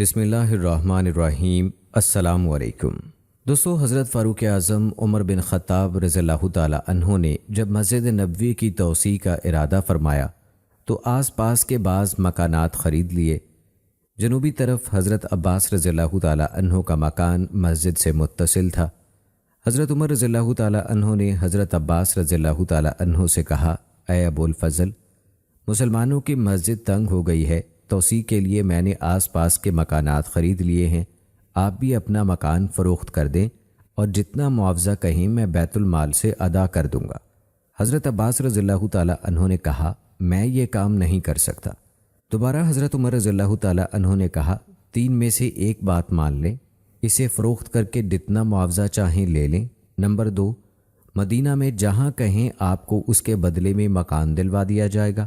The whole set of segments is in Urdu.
بسم اللہ الرحمن الرحیم۔ السلام علیکم دوستو، حضرت فاروق اعظم عمر بن خطاب رضی اللہ تعالی عنہ نے جب مسجد نبوی کی توسیع کا ارادہ فرمایا تو آس پاس کے بعض مکانات خرید لیے۔ جنوبی طرف حضرت عباس رضی اللہ تعالی عنہ کا مکان مسجد سے متصل تھا۔ حضرت عمر رضی اللہ تعالی عنہ نے حضرت عباس رضی اللہ تعالی عنہ سے کہا، اے ابو الفضل، مسلمانوں کی مسجد تنگ ہو گئی ہے، توسیع کے لیے میں نے آس پاس کے مکانات خرید لیے ہیں، آپ بھی اپنا مکان فروخت کر دیں اور جتنا معاوضہ کہیں میں بیت المال سے ادا کر دوں گا۔ حضرت عباس رضی اللہ تعالی عنہ نے کہا، میں یہ کام نہیں کر سکتا۔ دوبارہ حضرت عمر رضی اللہ تعالی عنہ نے کہا، 3 میں سے ایک بات مان لیں، اسے فروخت کر کے جتنا معاوضہ چاہیں لے لیں۔ نمبر 2، مدینہ میں جہاں کہیں آپ کو اس کے بدلے میں مکان دلوا دیا جائے گا۔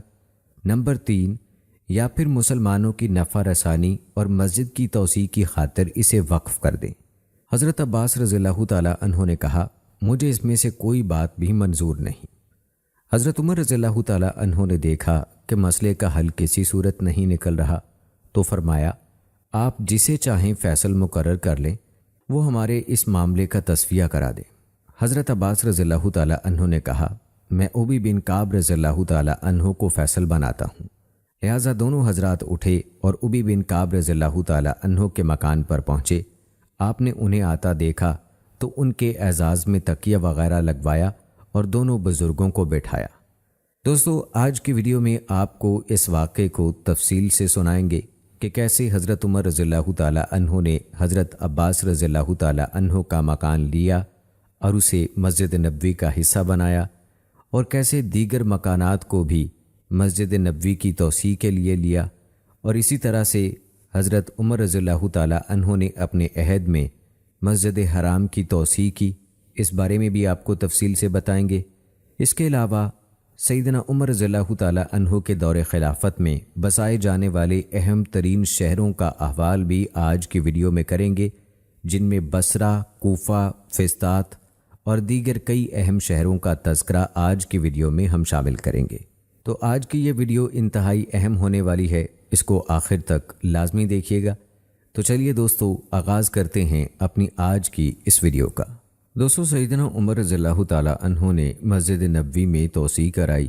نمبر 3، یا پھر مسلمانوں کی نفع رسانی اور مسجد کی توسیع کی خاطر اسے وقف کر دیں۔ حضرت عباس رضی اللہ تعالی عنہ نے کہا، مجھے اس میں سے کوئی بات بھی منظور نہیں۔ حضرت عمر رضی اللہ تعالی عنہ نے دیکھا کہ مسئلے کا حل کسی صورت نہیں نکل رہا تو فرمایا، آپ جسے چاہیں فیصل مقرر کر لیں، وہ ہمارے اس معاملے کا تصفیہ کرا دیں۔ حضرت عباس رضی اللہ تعالی عنہ نے کہا، میں ابی بن کعب رضی اللہ تعالی عنہ کو فیصل بناتا ہوں۔ لہٰذا دونوں حضرات اٹھے اور ابی بن کعب رضی اللہ تعالی عنہ کے مکان پر پہنچے۔ آپ نے انہیں آتا دیکھا تو ان کے اعزاز میں تکیہ وغیرہ لگوایا اور دونوں بزرگوں کو بٹھایا۔ دوستو، آج کی ویڈیو میں آپ کو اس واقعے کو تفصیل سے سنائیں گے کہ کیسے حضرت عمر رضی اللہ تعالی عنہ نے حضرت عباس رضی اللہ تعالی عنہ کا مکان لیا اور اسے مسجد نبوی کا حصہ بنایا، اور کیسے دیگر مکانات کو بھی مسجد نبوی کی توسیع کے لیے لیا، اور اسی طرح سے حضرت عمر رضی اللہ تعالی عنہ نے اپنے عہد میں مسجد حرام کی توسیع کی۔ اس بارے میں بھی آپ کو تفصیل سے بتائیں گے۔ اس کے علاوہ سیدنا عمر رضی اللہ تعالی عنہ کے دور خلافت میں بسائے جانے والے اہم ترین شہروں کا احوال بھی آج کی ویڈیو میں کریں گے، جن میں بصرہ، کوفہ، فسطاط اور دیگر کئی اہم شہروں کا تذکرہ آج کی ویڈیو میں ہم شامل کریں گے۔ تو آج کی یہ ویڈیو انتہائی اہم ہونے والی ہے، اس کو آخر تک لازمی دیکھیے گا۔ تو چلیے دوستو، آغاز کرتے ہیں اپنی آج کی اس ویڈیو کا۔ دوستو، سیدنا عمر رضی اللہ تعالی عنہ نے مسجد نبوی میں توسیع کرائی۔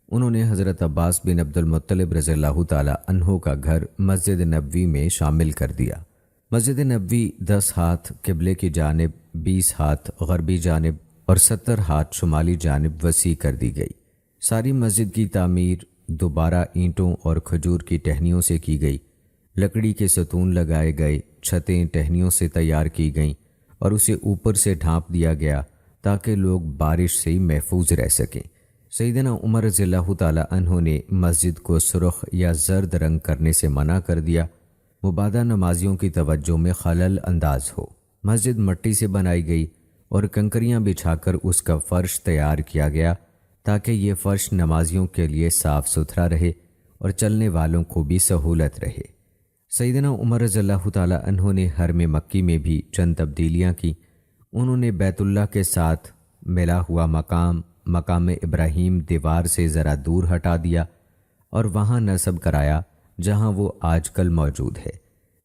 انہوں نے حضرت عباس بن عبد المطلب رضی اللہ تعالی عنہ کا گھر مسجد نبوی میں شامل کر دیا۔ مسجد نبوی 10 ہاتھ قبلے کی جانب، 20 ہاتھ غربی جانب اور 70 ہاتھ شمالی جانب وسیع کر دی گئی۔ ساری مسجد کی تعمیر دوبارہ اینٹوں اور کھجور کی ٹہنیوں سے کی گئی، لکڑی کے ستون لگائے گئے، چھتیں ٹہنیوں سے تیار کی گئیں اور اسے اوپر سے ڈھانپ دیا گیا تاکہ لوگ بارش سے محفوظ رہ سکیں۔ سیدنا عمر رضی اللہ تعالی عنہ نے مسجد کو سرخ یا زرد رنگ کرنے سے منع کر دیا، مبادہ نمازیوں کی توجہ میں خلل انداز ہو۔ مسجد مٹی سے بنائی گئی اور کنکریاں بچھا کر اس کا فرش تیار کیا گیا تاکہ یہ فرش نمازیوں کے لیے صاف ستھرا رہے اور چلنے والوں کو بھی سہولت رہے۔ سیدنا عمر رضی اللہ تعالی عنہ نے حرم مکی میں بھی چند تبدیلیاں کی۔ انہوں نے بیت اللہ کے ساتھ ملا ہوا مقام ابراہیم دیوار سے ذرا دور ہٹا دیا اور وہاں نصب کرایا جہاں وہ آج کل موجود ہے،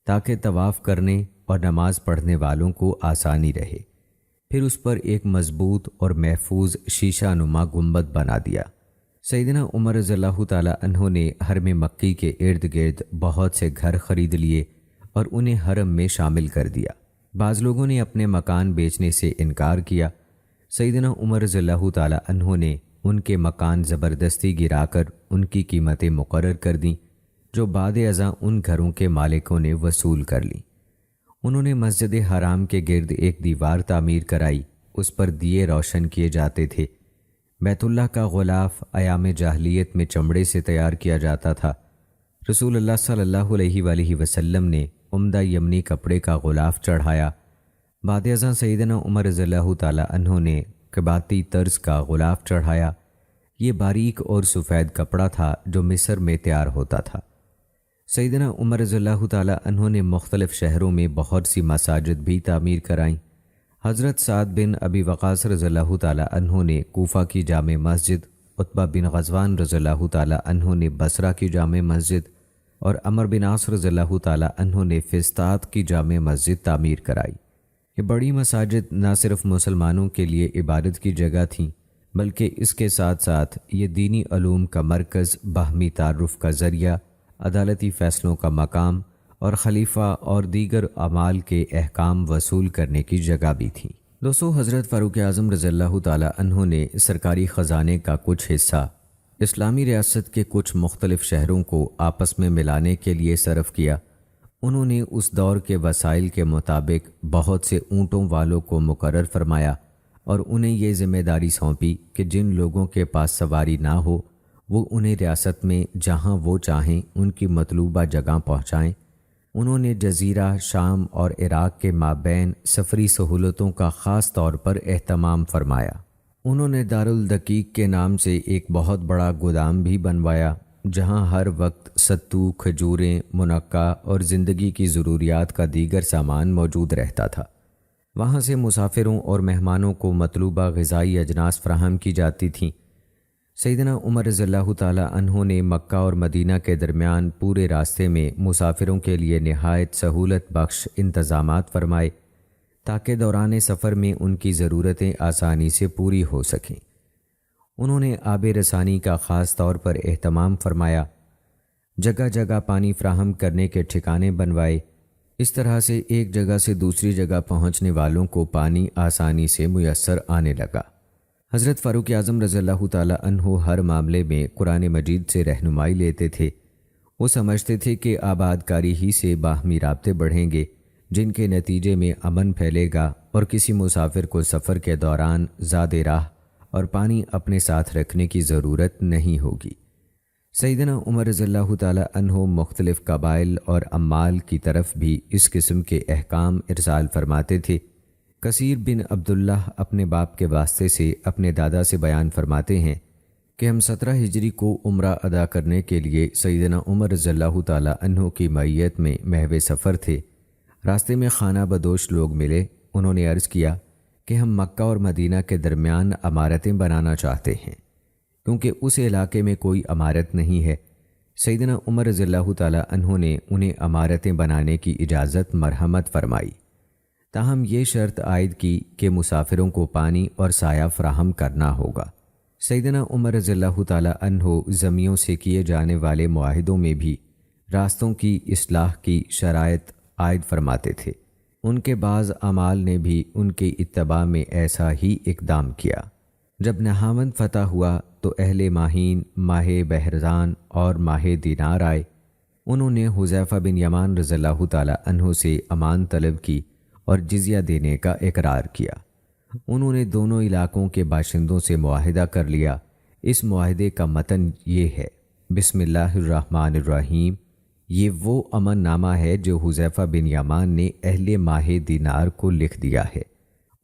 تاکہ طواف کرنے اور نماز پڑھنے والوں کو آسانی رہے۔ پھر اس پر ایک مضبوط اور محفوظ شیشہ نما گنبد بنا دیا۔ سیدنا عمر رضی اللہ تعالی عنہ نے حرم مکی کے ارد گرد بہت سے گھر خرید لیے اور انہیں حرم میں شامل کر دیا۔ بعض لوگوں نے اپنے مکان بیچنے سے انکار کیا۔ سیدنا عمر رضی اللہ تعالی عنہ نے ان کے مکان زبردستی گرا کر ان کی قیمتیں مقرر کر دیں، جو بعد ازاں ان گھروں کے مالکوں نے وصول کر لیں۔ انہوں نے مسجد حرام کے گرد ایک دیوار تعمیر کرائی، اس پر دیے روشن کیے جاتے تھے۔ بیت اللہ کا غلاف ایام جاہلیت میں چمڑے سے تیار کیا جاتا تھا۔ رسول اللہ صلی اللہ علیہ وآلہ وسلم نے عمدہ یمنی کپڑے کا غلاف چڑھایا۔ بعد ازاں سیدنا عمر رضی اللہ تعالی عنہ نے قباطی طرز کا غلاف چڑھایا۔ یہ باریک اور سفید کپڑا تھا جو مصر میں تیار ہوتا تھا۔ سیدنا عمر رضی اللہ تعالی عنہ نے مختلف شہروں میں بہت سی مساجد بھی تعمیر کرائیں۔ حضرت سعد بن ابی وقاص رضی اللہ تعالی عنہ نے کوفہ کی جامع مسجد، عتبہ بن غزوان رضی اللہ تعالی عنہ نے بصرہ کی جامع مسجد، اور عمر بن عاص رضی اللہ تعالی عنہ نے فسطاط کی جامع مسجد تعمیر کرائی۔ یہ بڑی مساجد نہ صرف مسلمانوں کے لیے عبادت کی جگہ تھیں بلکہ اس کے ساتھ ساتھ یہ دینی علوم کا مرکز، باہمی تعارف کا ذریعہ، عدالتی فیصلوں کا مقام اور خلیفہ اور دیگر اعمال کے احکام وصول کرنے کی جگہ بھی تھی۔ دوستو، حضرت فاروق اعظم رضی اللہ تعالی عنہ نے سرکاری خزانے کا کچھ حصہ اسلامی ریاست کے کچھ مختلف شہروں کو آپس میں ملانے کے لیے صرف کیا۔ انہوں نے اس دور کے وسائل کے مطابق بہت سے اونٹوں والوں کو مقرر فرمایا اور انہیں یہ ذمہ داری سونپی کہ جن لوگوں کے پاس سواری نہ ہو وہ انہیں ریاست میں جہاں وہ چاہیں ان کی مطلوبہ جگہ پہنچائیں۔ انہوں نے جزیرہ، شام اور عراق کے مابین سفری سہولتوں کا خاص طور پر اہتمام فرمایا۔ انہوں نے دارالدقیق کے نام سے ایک بہت بڑا گودام بھی بنوایا جہاں ہر وقت ستو، کھجوریں، منقع اور زندگی کی ضروریات کا دیگر سامان موجود رہتا تھا۔ وہاں سے مسافروں اور مہمانوں کو مطلوبہ غذائی اجناس فراہم کی جاتی تھیں۔ سیدنا عمر رضی اللہ تعالی عنہ نے مکہ اور مدینہ کے درمیان پورے راستے میں مسافروں کے لیے نہایت سہولت بخش انتظامات فرمائے تاکہ دوران سفر میں ان کی ضرورتیں آسانی سے پوری ہو سکیں۔ انہوں نے آب رسانی کا خاص طور پر اہتمام فرمایا، جگہ جگہ پانی فراہم کرنے کے ٹھکانے بنوائے۔ اس طرح سے ایک جگہ سے دوسری جگہ پہنچنے والوں کو پانی آسانی سے میسر آنے لگا۔ حضرت فاروق اعظم رضی اللہ تعالی عنہ ہر معاملے میں قرآن مجید سے رہنمائی لیتے تھے۔ وہ سمجھتے تھے کہ آباد کاری ہی سے باہمی رابطے بڑھیں گے جن کے نتیجے میں امن پھیلے گا اور کسی مسافر کو سفر کے دوران زاد راہ اور پانی اپنے ساتھ رکھنے کی ضرورت نہیں ہوگی۔ سیدنا عمر رضی اللہ تعالی عنہ مختلف قبائل اور امال کی طرف بھی اس قسم کے احکام ارسال فرماتے تھے۔ کثیر بن عبداللہ اپنے باپ کے واسطے سے اپنے دادا سے بیان فرماتے ہیں کہ ہم 17 ہجری کو عمرہ ادا کرنے کے لیے سیدنا عمر رضی اللہ تعالی عنہ کی معیت میں محو سفر تھے۔ راستے میں خانہ بدوش لوگ ملے۔ انہوں نے عرض کیا کہ ہم مکہ اور مدینہ کے درمیان عمارتیں بنانا چاہتے ہیں کیونکہ اس علاقے میں کوئی عمارت نہیں ہے۔ سیدنا عمر رضی اللہ تعالی عنہ نے انہیں عمارتیں بنانے کی اجازت مرحمت فرمائی، تاہم یہ شرط عائد کی کہ مسافروں کو پانی اور سایہ فراہم کرنا ہوگا۔ سیدنا عمر رضی اللہ تعالی عنہ زمیوں سے کیے جانے والے معاہدوں میں بھی راستوں کی اصلاح کی شرائط عائد فرماتے تھے۔ ان کے بعض اعمال نے بھی ان کی اتباع میں ایسا ہی اقدام کیا۔ جب نہاوند فتح ہوا تو اہل ماہین، ماہ بہرزان اور ماہ دینار آئے۔ انہوں نے حذیفہ بن یمان رضی اللہ تعالی عنہ سے امان طلب کی اور جزیہ دینے کا اقرار کیا۔ انہوں نے دونوں علاقوں کے باشندوں سے معاہدہ کر لیا۔ اس معاہدے کا متن یہ ہے: بسم اللہ الرحمن الرحیم۔ یہ وہ امن نامہ ہے جو حذیفہ بن یمان نے اہل ماہ دینار کو لکھ دیا ہے۔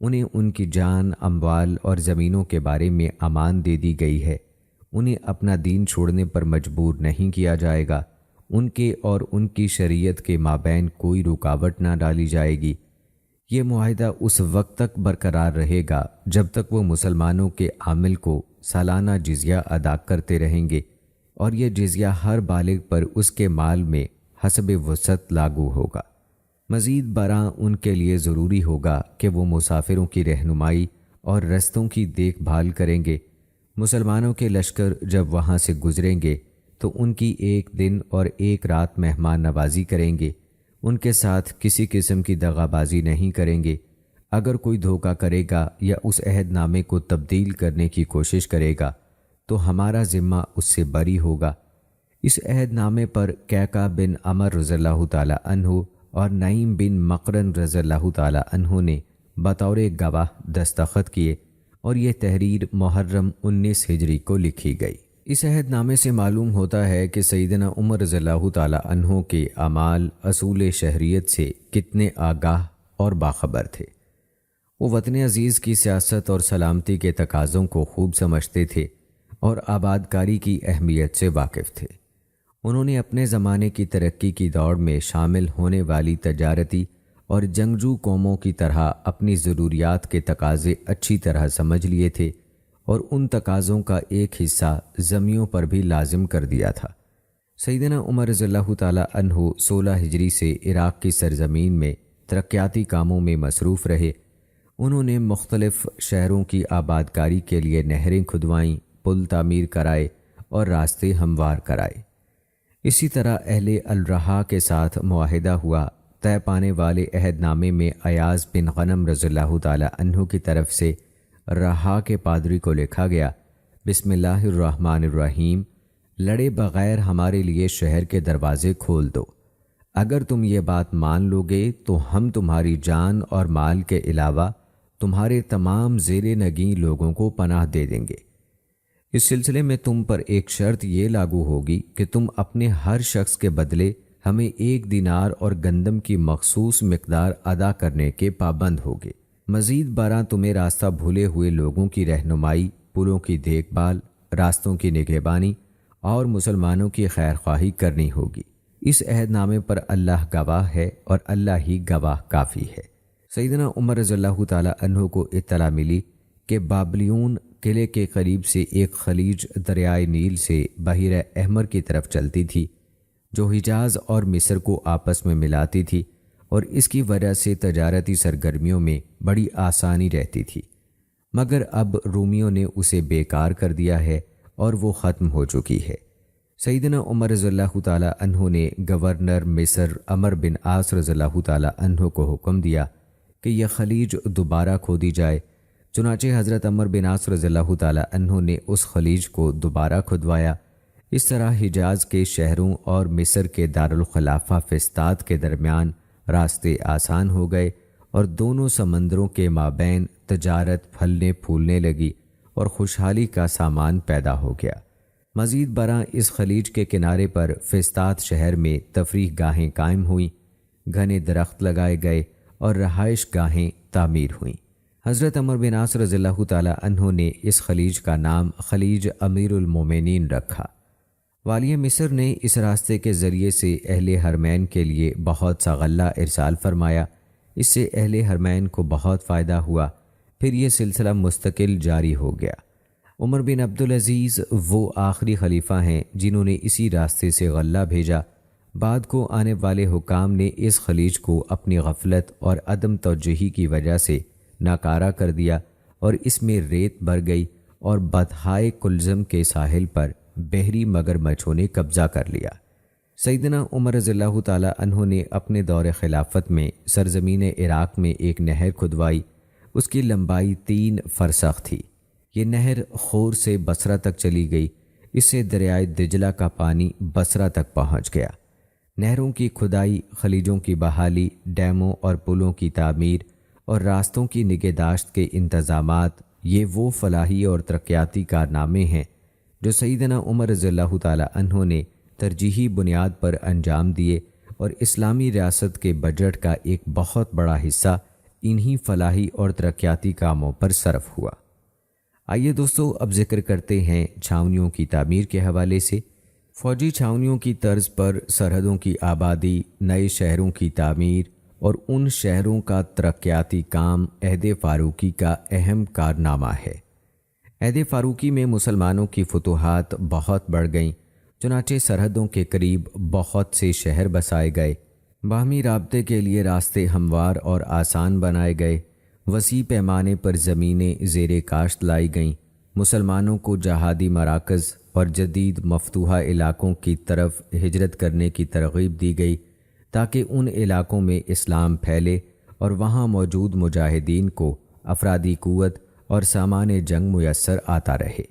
انہیں ان کی جان، اموال اور زمینوں کے بارے میں امان دے دی گئی ہے۔ انہیں اپنا دین چھوڑنے پر مجبور نہیں کیا جائے گا۔ ان کے اور ان کی شریعت کے مابین کوئی رکاوٹ نہ ڈالی جائے گی۔ یہ معاہدہ اس وقت تک برقرار رہے گا جب تک وہ مسلمانوں کے عامل کو سالانہ جزیہ ادا کرتے رہیں گے، اور یہ جزیہ ہر بالغ پر اس کے مال میں حسب وسعت لاگو ہوگا۔ مزید برآں ان کے لیے ضروری ہوگا کہ وہ مسافروں کی رہنمائی اور رستوں کی دیکھ بھال کریں گے۔ مسلمانوں کے لشکر جب وہاں سے گزریں گے تو ان کی ایک دن اور ایک رات مہمان نوازی کریں گے۔ ان کے ساتھ کسی قسم کی دغا بازی نہیں کریں گے۔ اگر کوئی دھوکہ کرے گا یا اس عہد نامے کو تبدیل کرنے کی کوشش کرے گا تو ہمارا ذمہ اس سے بری ہوگا۔ اس عہد نامے پر کیکا بن عمر رضی اللہ تعالی عنہ اور نعیم بن مقرن رضی اللہ تعالی عنہ نے بطور گواہ دستخط کیے اور یہ تحریر محرم 19 ہجری کو لکھی گئی۔ اس عہد نامے سے معلوم ہوتا ہے کہ سیدنا عمر رضی اللہ تعالی عنہ کے اعمال اصول شہریت سے کتنے آگاہ اور باخبر تھے۔ وہ وطن عزیز کی سیاست اور سلامتی کے تقاضوں کو خوب سمجھتے تھے اور آباد کاری کی اہمیت سے واقف تھے۔ انہوں نے اپنے زمانے کی ترقی کی دوڑ میں شامل ہونے والی تجارتی اور جنگجو قوموں کی طرح اپنی ضروریات کے تقاضے اچھی طرح سمجھ لیے تھے اور ان تقاضوں کا ایک حصہ زمیوں پر بھی لازم کر دیا تھا۔ سیدنا عمر رضی اللہ تعالیٰ عنہ 16 ہجری سے عراق کی سرزمین میں ترقیاتی کاموں میں مصروف رہے۔ انہوں نے مختلف شہروں کی آبادکاری کے لیے نہریں کھدوائیں، پل تعمیر کرائے اور راستے ہموار کرائے۔ اسی طرح اہل الرحا کے ساتھ معاہدہ ہوا۔ طے پانے والے عہد نامے میں ایاز بن غنم رضی اللہ تعالیٰ عنہ کی طرف سے رہا کے پادری کو لکھا گیا، بسم اللہ الرحمن الرحیم، لڑے بغیر ہمارے لیے شہر کے دروازے کھول دو۔ اگر تم یہ بات مان لو گے تو ہم تمہاری جان اور مال کے علاوہ تمہارے تمام زیر نگیں لوگوں کو پناہ دے دیں گے۔ اس سلسلے میں تم پر ایک شرط یہ لاگو ہوگی کہ تم اپنے ہر شخص کے بدلے ہمیں 1 دینار اور گندم کی مخصوص مقدار ادا کرنے کے پابند ہوگے۔ مزید برآں تمہیں راستہ بھولے ہوئے لوگوں کی رہنمائی، پلوں کی دیکھ بھال، راستوں کی نگہبانی اور مسلمانوں کی خیر خواہی کرنی ہوگی۔ اس عہد نامے پر اللہ گواہ ہے اور اللہ ہی گواہ کافی ہے۔ سیدنا عمر رضی اللہ تعالیٰ عنہ کو اطلاع ملی کہ بابلیون قلعے کے قریب سے ایک خلیج دریائے نیل سے بحیرہ احمر کی طرف چلتی تھی، جو حجاز اور مصر کو آپس میں ملاتی تھی، اور اس کی وجہ سے تجارتی سرگرمیوں میں بڑی آسانی رہتی تھی، مگر اب رومیوں نے اسے بیکار کر دیا ہے اور وہ ختم ہو چکی ہے۔ سیدنا عمر رضی اللہ تعالیٰ عنہ نے گورنر مصر عمر بن عاص رضی اللہ تعالیٰ عنہ کو حکم دیا کہ یہ خلیج دوبارہ کھودی جائے۔ چنانچہ حضرت عمر بن عاص رضی اللہ تعالیٰ عنہ نے اس خلیج کو دوبارہ کھدوایا۔ اس طرح حجاز کے شہروں اور مصر کے دارالخلافہ فسطاط کے درمیان راستے آسان ہو گئے اور دونوں سمندروں کے مابین تجارت پھلنے پھولنے لگی اور خوشحالی کا سامان پیدا ہو گیا۔ مزید برآں اس خلیج کے کنارے پر فسطاط شہر میں تفریح گاہیں قائم ہوئیں، گھنے درخت لگائے گئے اور رہائش گاہیں تعمیر ہوئیں۔ حضرت عمر بن عاص رضی اللہ تعالیٰ عنہ نے اس خلیج کا نام خلیج امیر المومنین رکھا۔ والی مصر نے اس راستے کے ذریعے سے اہل حرمین کے لیے بہت سا غلہ ارسال فرمایا۔ اس سے اہل حرمین کو بہت فائدہ ہوا۔ پھر یہ سلسلہ مستقل جاری ہو گیا۔ عمر بن عبدالعزیز وہ آخری خلیفہ ہیں جنہوں نے اسی راستے سے غلہ بھیجا۔ بعد کو آنے والے حکام نے اس خلیج کو اپنی غفلت اور عدم توجہی کی وجہ سے ناکارہ کر دیا اور اس میں ریت بھر گئی اور بطحائے کلزم کے ساحل پر بحری مگرمچھوں نے قبضہ کر لیا۔ سیدنا عمر رضی اللہ تعالیٰ عنہ نے اپنے دور خلافت میں سرزمین عراق میں ایک نہر کھدوائی۔ اس کی لمبائی 3 فرسخ تھی۔ یہ نہر خور سے بصرہ تک چلی گئی۔ اس سے دریائے دجلہ کا پانی بصرہ تک پہنچ گیا۔ نہروں کی کھدائی، خلیجوں کی بحالی، ڈیموں اور پلوں کی تعمیر اور راستوں کی نگہداشت کے انتظامات، یہ وہ فلاحی اور ترقیاتی کارنامے ہیں جو سیدنا عمر رضی اللہ تعالیٰ عنہ نے ترجیحی بنیاد پر انجام دیے، اور اسلامی ریاست کے بجٹ کا ایک بہت بڑا حصہ انہی فلاحی اور ترقیاتی کاموں پر صرف ہوا۔ آئیے دوستو اب ذکر کرتے ہیں چھاؤنیوں کی تعمیر کے حوالے سے۔ فوجی چھاؤنیوں کی طرز پر سرحدوں کی آبادی، نئے شہروں کی تعمیر اور ان شہروں کا ترقیاتی کام عہد فاروقی کا اہم کارنامہ ہے۔ عہد فاروقی میں مسلمانوں کی فتوحات بہت بڑھ گئیں، چنانچہ سرحدوں کے قریب بہت سے شہر بسائے گئے، باہمی رابطے کے لیے راستے ہموار اور آسان بنائے گئے، وسیع پیمانے پر زمینیں زیر کاشت لائی گئیں، مسلمانوں کو جہادی مراکز اور جدید مفتوحہ علاقوں کی طرف ہجرت کرنے کی ترغیب دی گئی تاکہ ان علاقوں میں اسلام پھیلے اور وہاں موجود مجاہدین کو افرادی قوت اور سامان جنگ میسر آتا رہے۔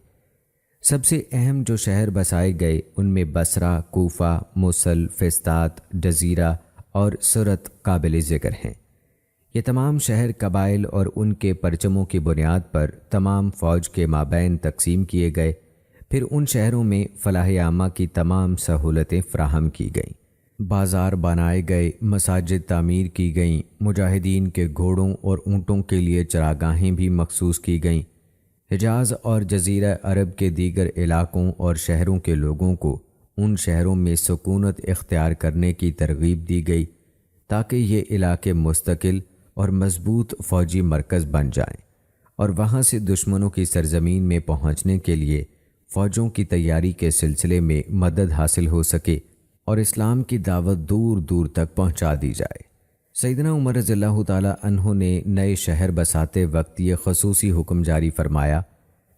سب سے اہم جو شہر بسائے گئے ان میں بصرہ، کوفہ، موصل، فسطاط، جزیرہ اور سرت قابل ذکر ہیں۔ یہ تمام شہر قبائل اور ان کے پرچموں کی بنیاد پر تمام فوج کے مابین تقسیم کیے گئے۔ پھر ان شہروں میں فلاح عامہ کی تمام سہولتیں فراہم کی گئیں، بازار بنائے گئے، مساجد تعمیر کی گئیں، مجاہدین کے گھوڑوں اور اونٹوں کے لیے چراگاہیں بھی مخصوص کی گئیں۔ حجاز اور جزیرہ عرب کے دیگر علاقوں اور شہروں کے لوگوں کو ان شہروں میں سکونت اختیار کرنے کی ترغیب دی گئی تاکہ یہ علاقے مستقل اور مضبوط فوجی مرکز بن جائیں، اور وہاں سے دشمنوں کی سرزمین میں پہنچنے کے لیے فوجوں کی تیاری کے سلسلے میں مدد حاصل ہو سکے اور اسلام کی دعوت دور دور تک پہنچا دی جائے۔ سیدنا عمر رضی اللہ تعالی عنہ نے نئے شہر بساتے وقت یہ خصوصی حکم جاری فرمایا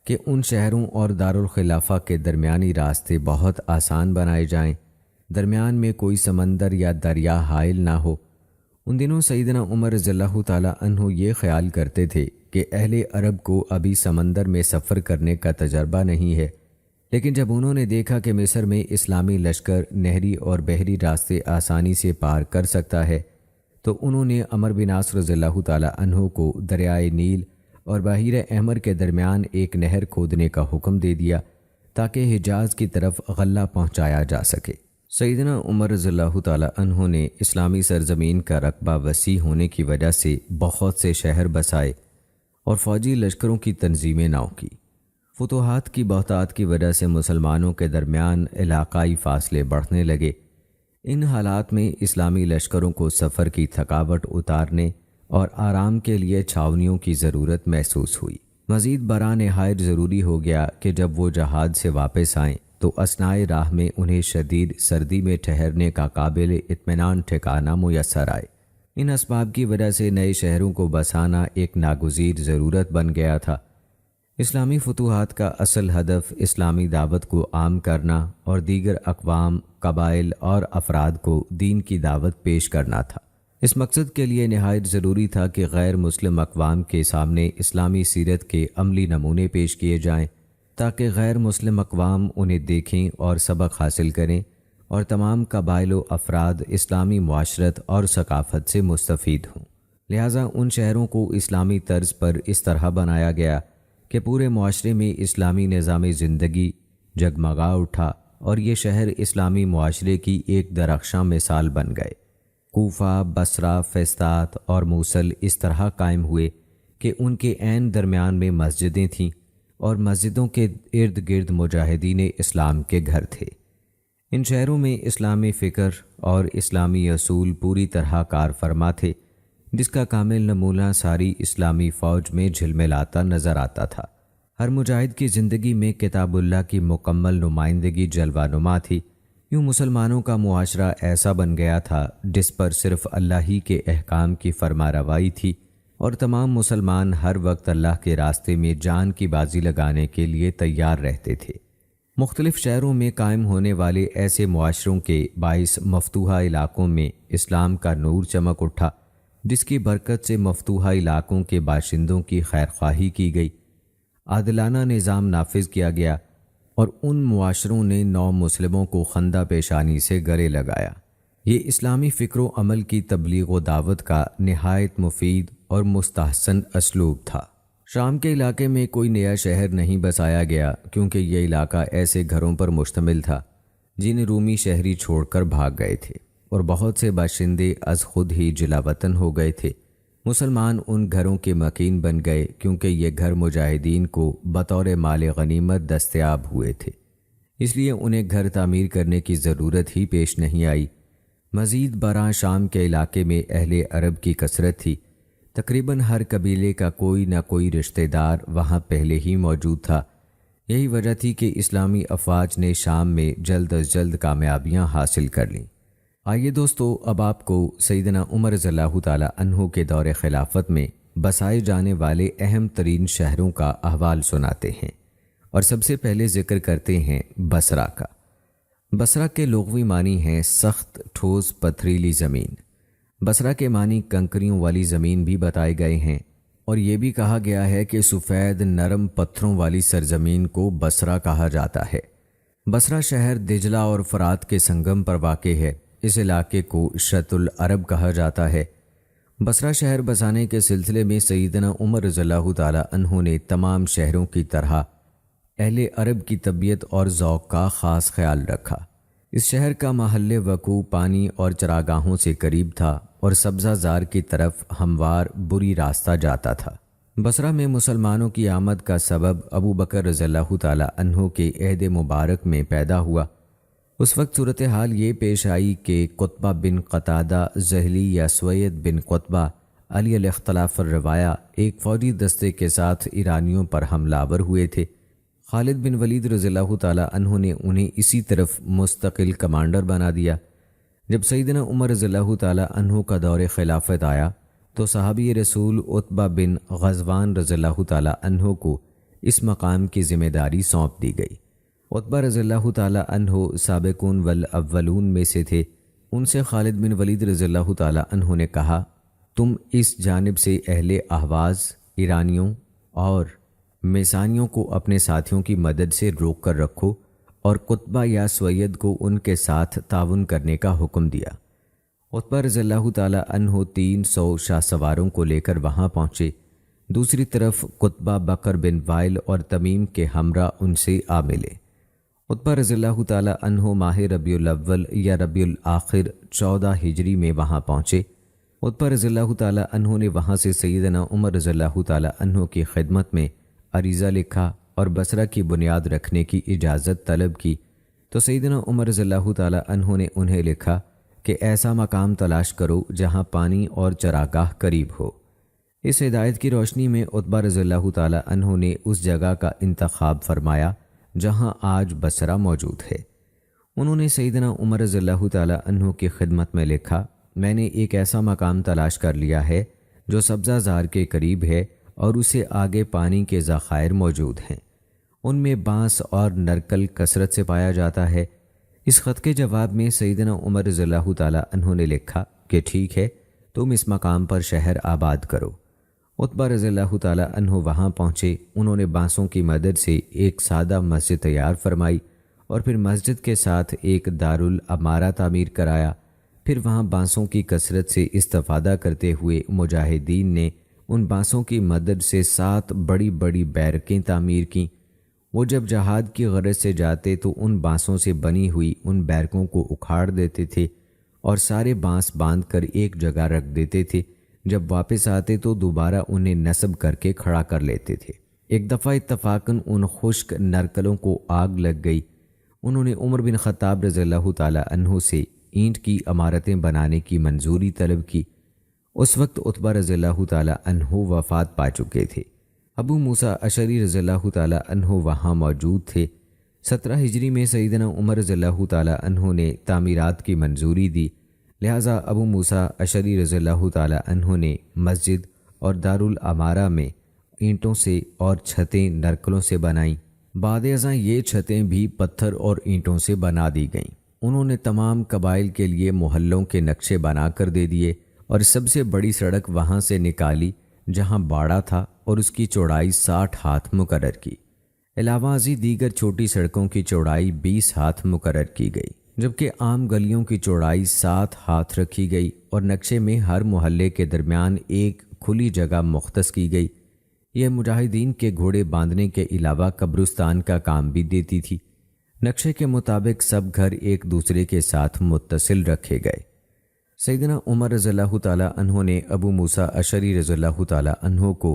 کہ ان شہروں اور دارالخلافہ کے درمیانی راستے بہت آسان بنائے جائیں، درمیان میں کوئی سمندر یا دریا حائل نہ ہو۔ ان دنوں سیدنا عمر رضی اللہ تعالی عنہ یہ خیال کرتے تھے کہ اہل عرب کو ابھی سمندر میں سفر کرنے کا تجربہ نہیں ہے، لیکن جب انہوں نے دیکھا کہ مصر میں اسلامی لشکر نہری اور بحری راستے آسانی سے پار کر سکتا ہے تو انہوں نے عمرو بن عاص رضی اللہ تعالی عنہ کو دریائے نیل اور بحیر احمر کے درمیان ایک نہر کھودنے کا حکم دے دیا تاکہ حجاز کی طرف غلہ پہنچایا جا سکے۔ سیدنا عمر رضی اللہ تعالی عنہ نے اسلامی سرزمین کا رقبہ وسیع ہونے کی وجہ سے بہت سے شہر بسائے اور فوجی لشکروں کی تنظیمیں نو کی۔ فتوحات کی بہتات کی وجہ سے مسلمانوں کے درمیان علاقائی فاصلے بڑھنے لگے۔ ان حالات میں اسلامی لشکروں کو سفر کی تھکاوٹ اتارنے اور آرام کے لیے چھاونیوں کی ضرورت محسوس ہوئی۔ مزید برآں نہایت ضروری ہو گیا کہ جب وہ جہاد سے واپس آئیں تو اثناء راہ میں انہیں شدید سردی میں ٹھہرنے کا قابل اطمینان ٹھکانہ میسر آئے۔ ان اسباب کی وجہ سے نئے شہروں کو بسانا ایک ناگزیر ضرورت بن گیا تھا۔ اسلامی فتوحات کا اصل ہدف اسلامی دعوت کو عام کرنا اور دیگر اقوام، قبائل اور افراد کو دین کی دعوت پیش کرنا تھا۔ اس مقصد کے لیے نہایت ضروری تھا کہ غیر مسلم اقوام کے سامنے اسلامی سیرت کے عملی نمونے پیش کیے جائیں تاکہ غیر مسلم اقوام انہیں دیکھیں اور سبق حاصل کریں اور تمام قبائل و افراد اسلامی معاشرت اور ثقافت سے مستفید ہوں۔ لہٰذا ان شہروں کو اسلامی طرز پر اس طرح بنایا گیا کہ پورے معاشرے میں اسلامی نظام زندگی جگمگا اٹھا اور یہ شہر اسلامی معاشرے کی ایک درخشاں مثال بن گئے۔ کوفہ، بصرہ، فسطاط اور موصل اس طرح قائم ہوئے کہ ان کے عین درمیان میں مسجدیں تھیں اور مسجدوں کے ارد گرد مجاہدین اسلام کے گھر تھے۔ ان شہروں میں اسلامی فکر اور اسلامی اصول پوری طرح کار فرما تھے، جس کا کامل نمونہ ساری اسلامی فوج میں جھلملاتا نظر آتا تھا۔ ہر مجاہد کی زندگی میں کتاب اللہ کی مکمل نمائندگی جلوہ نما تھی۔ یوں مسلمانوں کا معاشرہ ایسا بن گیا تھا جس پر صرف اللہ ہی کے احکام کی فرما روائی تھی اور تمام مسلمان ہر وقت اللہ کے راستے میں جان کی بازی لگانے کے لیے تیار رہتے تھے۔ مختلف شہروں میں قائم ہونے والے ایسے معاشروں کے باعث مفتوحہ علاقوں میں اسلام کا نور چمک اٹھا، جس کی برکت سے مفتوحہ علاقوں کے باشندوں کی خیرخواہی کی گئی، عادلانہ نظام نافذ کیا گیا اور ان معاشروں نے نو مسلموں کو خندہ پیشانی سے گلے لگایا۔ یہ اسلامی فکر و عمل کی تبلیغ و دعوت کا نہایت مفید اور مستحسن اسلوب تھا۔ شام کے علاقے میں کوئی نیا شہر نہیں بسایا گیا کیونکہ یہ علاقہ ایسے گھروں پر مشتمل تھا جنہیں رومی شہری چھوڑ کر بھاگ گئے تھے اور بہت سے باشندے از خود ہی جلا وطن ہو گئے تھے۔ مسلمان ان گھروں کے مکین بن گئے کیونکہ یہ گھر مجاہدین کو بطور مال غنیمت دستیاب ہوئے تھے، اس لیے انہیں گھر تعمیر کرنے کی ضرورت ہی پیش نہیں آئی۔ مزید برآں شام کے علاقے میں اہل عرب کی کثرت تھی، تقریباً ہر قبیلے کا کوئی نہ کوئی رشتہ دار وہاں پہلے ہی موجود تھا۔ یہی وجہ تھی کہ اسلامی افواج نے شام میں جلد از جلد کامیابیاں حاصل کر لیں۔ آئیے دوستو، اب آپ کو سیدنا عمر رضی اللہ تعالی عنہ کے دور خلافت میں بسائے جانے والے اہم ترین شہروں کا احوال سناتے ہیں، اور سب سے پہلے ذکر کرتے ہیں بصرہ کا۔ بصرہ کے لغوی معنی ہیں سخت ٹھوس پتھریلی زمین۔ بصرہ کے معنی کنکریوں والی زمین بھی بتائے گئے ہیں، اور یہ بھی کہا گیا ہے کہ سفید نرم پتھروں والی سرزمین کو بصرہ کہا جاتا ہے۔ بصرہ شہر دجلہ اور فرات کے سنگم پر واقع ہے۔ اس علاقے کو شط العرب کہا جاتا ہے۔ بصرہ شہر بسانے کے سلسلے میں سیدنا عمر رضی اللہ تعالی عنہ نے تمام شہروں کی طرح اہل عرب کی طبیعت اور ذوق کا خاص خیال رکھا۔ اس شہر کا محل وقوع پانی اور چراگاہوں سے قریب تھا اور سبزہ زار کی طرف ہموار بری راستہ جاتا تھا۔ بصرہ میں مسلمانوں کی آمد کا سبب ابو بکر رضی اللہ تعالی عنہ کے عہد مبارک میں پیدا ہوا۔ اس وقت صورتحال یہ پیش آئی کہ قطبہ بن قتادہ زہلی یا سوید بن قطبہ علی الاختلاف الروایا ایک فوجی دستے کے ساتھ ایرانیوں پر حملہ آور ہوئے تھے۔ خالد بن ولید رضی اللہ تعالیٰ عنہ نے انہیں اسی طرف مستقل کمانڈر بنا دیا۔ جب سیدنا عمر رضی اللہ تعالیٰ عنہ کا دور خلافت آیا تو صحابی رسول عتبہ بن غزوان رضی اللہ تعالیٰ عنہ کو اس مقام کی ذمہ داری سونپ دی گئی۔ عتبہ رضی اللہ تعالیٰ عنہ سابقون والاولون میں سے تھے۔ ان سے خالد بن ولید رضی اللہ تعالیٰ عنہ نے کہا، تم اس جانب سے اہل اہواز، ایرانیوں اور میسانیوں کو اپنے ساتھیوں کی مدد سے روک کر رکھو اور قطبہ یا سوید کو ان کے ساتھ تعاون کرنے کا حکم دیا۔ عتبہ رضی اللہ تعالیٰ عنہ 300 شاہ سواروں کو لے کر وہاں پہنچے۔ دوسری طرف قطبہ بکر بن وائل اور تمیم کے ہمراہ ان سے آ ملے۔ عتبہ رضی اللہ تعالیٰ عنہ ماہ ربیع الاول یا ربیع الاخر 14 ہجری میں وہاں پہنچے۔ عتبہ رضی اللہ تعالیٰ عنہ نے وہاں سے سیدنا عمر رضی اللہ تعالیٰ عنہ کی خدمت میں عریضہ لکھا اور بصرہ کی بنیاد رکھنے کی اجازت طلب کی، تو سیدنا عمر رضی اللہ تعالیٰ عنہ نے انہیں لکھا کہ ایسا مقام تلاش کرو جہاں پانی اور چراگاہ قریب ہو۔ اس ہدایت کی روشنی میں عتبہ رضی اللہ تعالیٰ عنہ نے اس جگہ کا انتخاب فرمایا جہاں آج بصرہ موجود ہے۔ انہوں نے سیدنا عمر رضی اللہ تعالیٰ عنہ کی خدمت میں لکھا، میں نے ایک ایسا مقام تلاش کر لیا ہے جو سبزہ زار کے قریب ہے اور اسے آگے پانی کے ذخائر موجود ہیں، ان میں بانس اور نرکل کثرت سے پایا جاتا ہے۔ اس خط کے جواب میں سیدنا عمر رضی اللہ تعالیٰ عنہ نے لکھا کہ ٹھیک ہے، تم اس مقام پر شہر آباد کرو۔ عتبہ رضی اللہ تعالیٰ عنہ وہاں پہنچے۔ انہوں نے بانسوں کی مدد سے ایک سادہ مسجد تیار فرمائی اور پھر مسجد کے ساتھ ایک دارالعمارہ تعمیر کرایا۔ پھر وہاں بانسوں کی کثرت سے استفادہ کرتے ہوئے مجاہدین نے ان بانسوں کی مدد سے 7 بڑی بڑی بیرکیں تعمیر کیں۔ وہ جب جہاد کی غرض سے جاتے تو ان بانسوں سے بنی ہوئی ان بیرکوں کو اکھاڑ دیتے تھے اور سارے بانس باندھ کر ایک جگہ رکھ دیتے تھے۔ جب واپس آتے تو دوبارہ انہیں نصب کر کے کھڑا کر لیتے تھے۔ ایک دفعہ اتفاقاً ان خشک نرکلوں کو آگ لگ گئی۔ انہوں نے عمر بن خطاب رضی اللہ تعالیٰ عنہ سے اینٹ کی عمارتیں بنانے کی منظوری طلب کی۔ اس وقت عتبہ رضی اللہ تعالیٰ عنہ وفات پا چکے تھے۔ ابو موسیٰ اشعری رضی اللہ تعالیٰ عنہ وہاں موجود تھے۔ 17 ہجری میں سیدنا عمر رضی اللہ تعالیٰ عنہ نے تعمیرات کی منظوری دی، لہٰذا ابو موسیٰ اشعری رضی اللہ تعالیٰ عنہ نے مسجد اور دارالعمارہ میں اینٹوں سے اور چھتیں نرکلوں سے بنائیں۔ بعد ازاں یہ چھتیں بھی پتھر اور اینٹوں سے بنا دی گئیں۔ انہوں نے تمام قبائل کے لیے محلوں کے نقشے بنا کر دے دیے اور سب سے بڑی سڑک وہاں سے نکالی جہاں باڑہ تھا اور اس کی چوڑائی 60 ہاتھ مقرر کی۔ علاوہ ازیں دیگر چھوٹی سڑکوں کی چوڑائی 20 ہاتھ مقرر کی گئی، جبکہ عام گلیوں کی چوڑائی 7 ہاتھ رکھی گئی اور نقشے میں ہر محلے کے درمیان ایک کھلی جگہ مختص کی گئی۔ یہ مجاہدین کے گھوڑے باندھنے کے علاوہ قبرستان کا کام بھی دیتی تھی۔ نقشے کے مطابق سب گھر ایک دوسرے کے ساتھ متصل رکھے گئے۔ سیدنا عمر رضی اللہ تعالیٰ عنہ نے ابو موسیٰ اشعری رضی اللہ تعالیٰ عنہ کو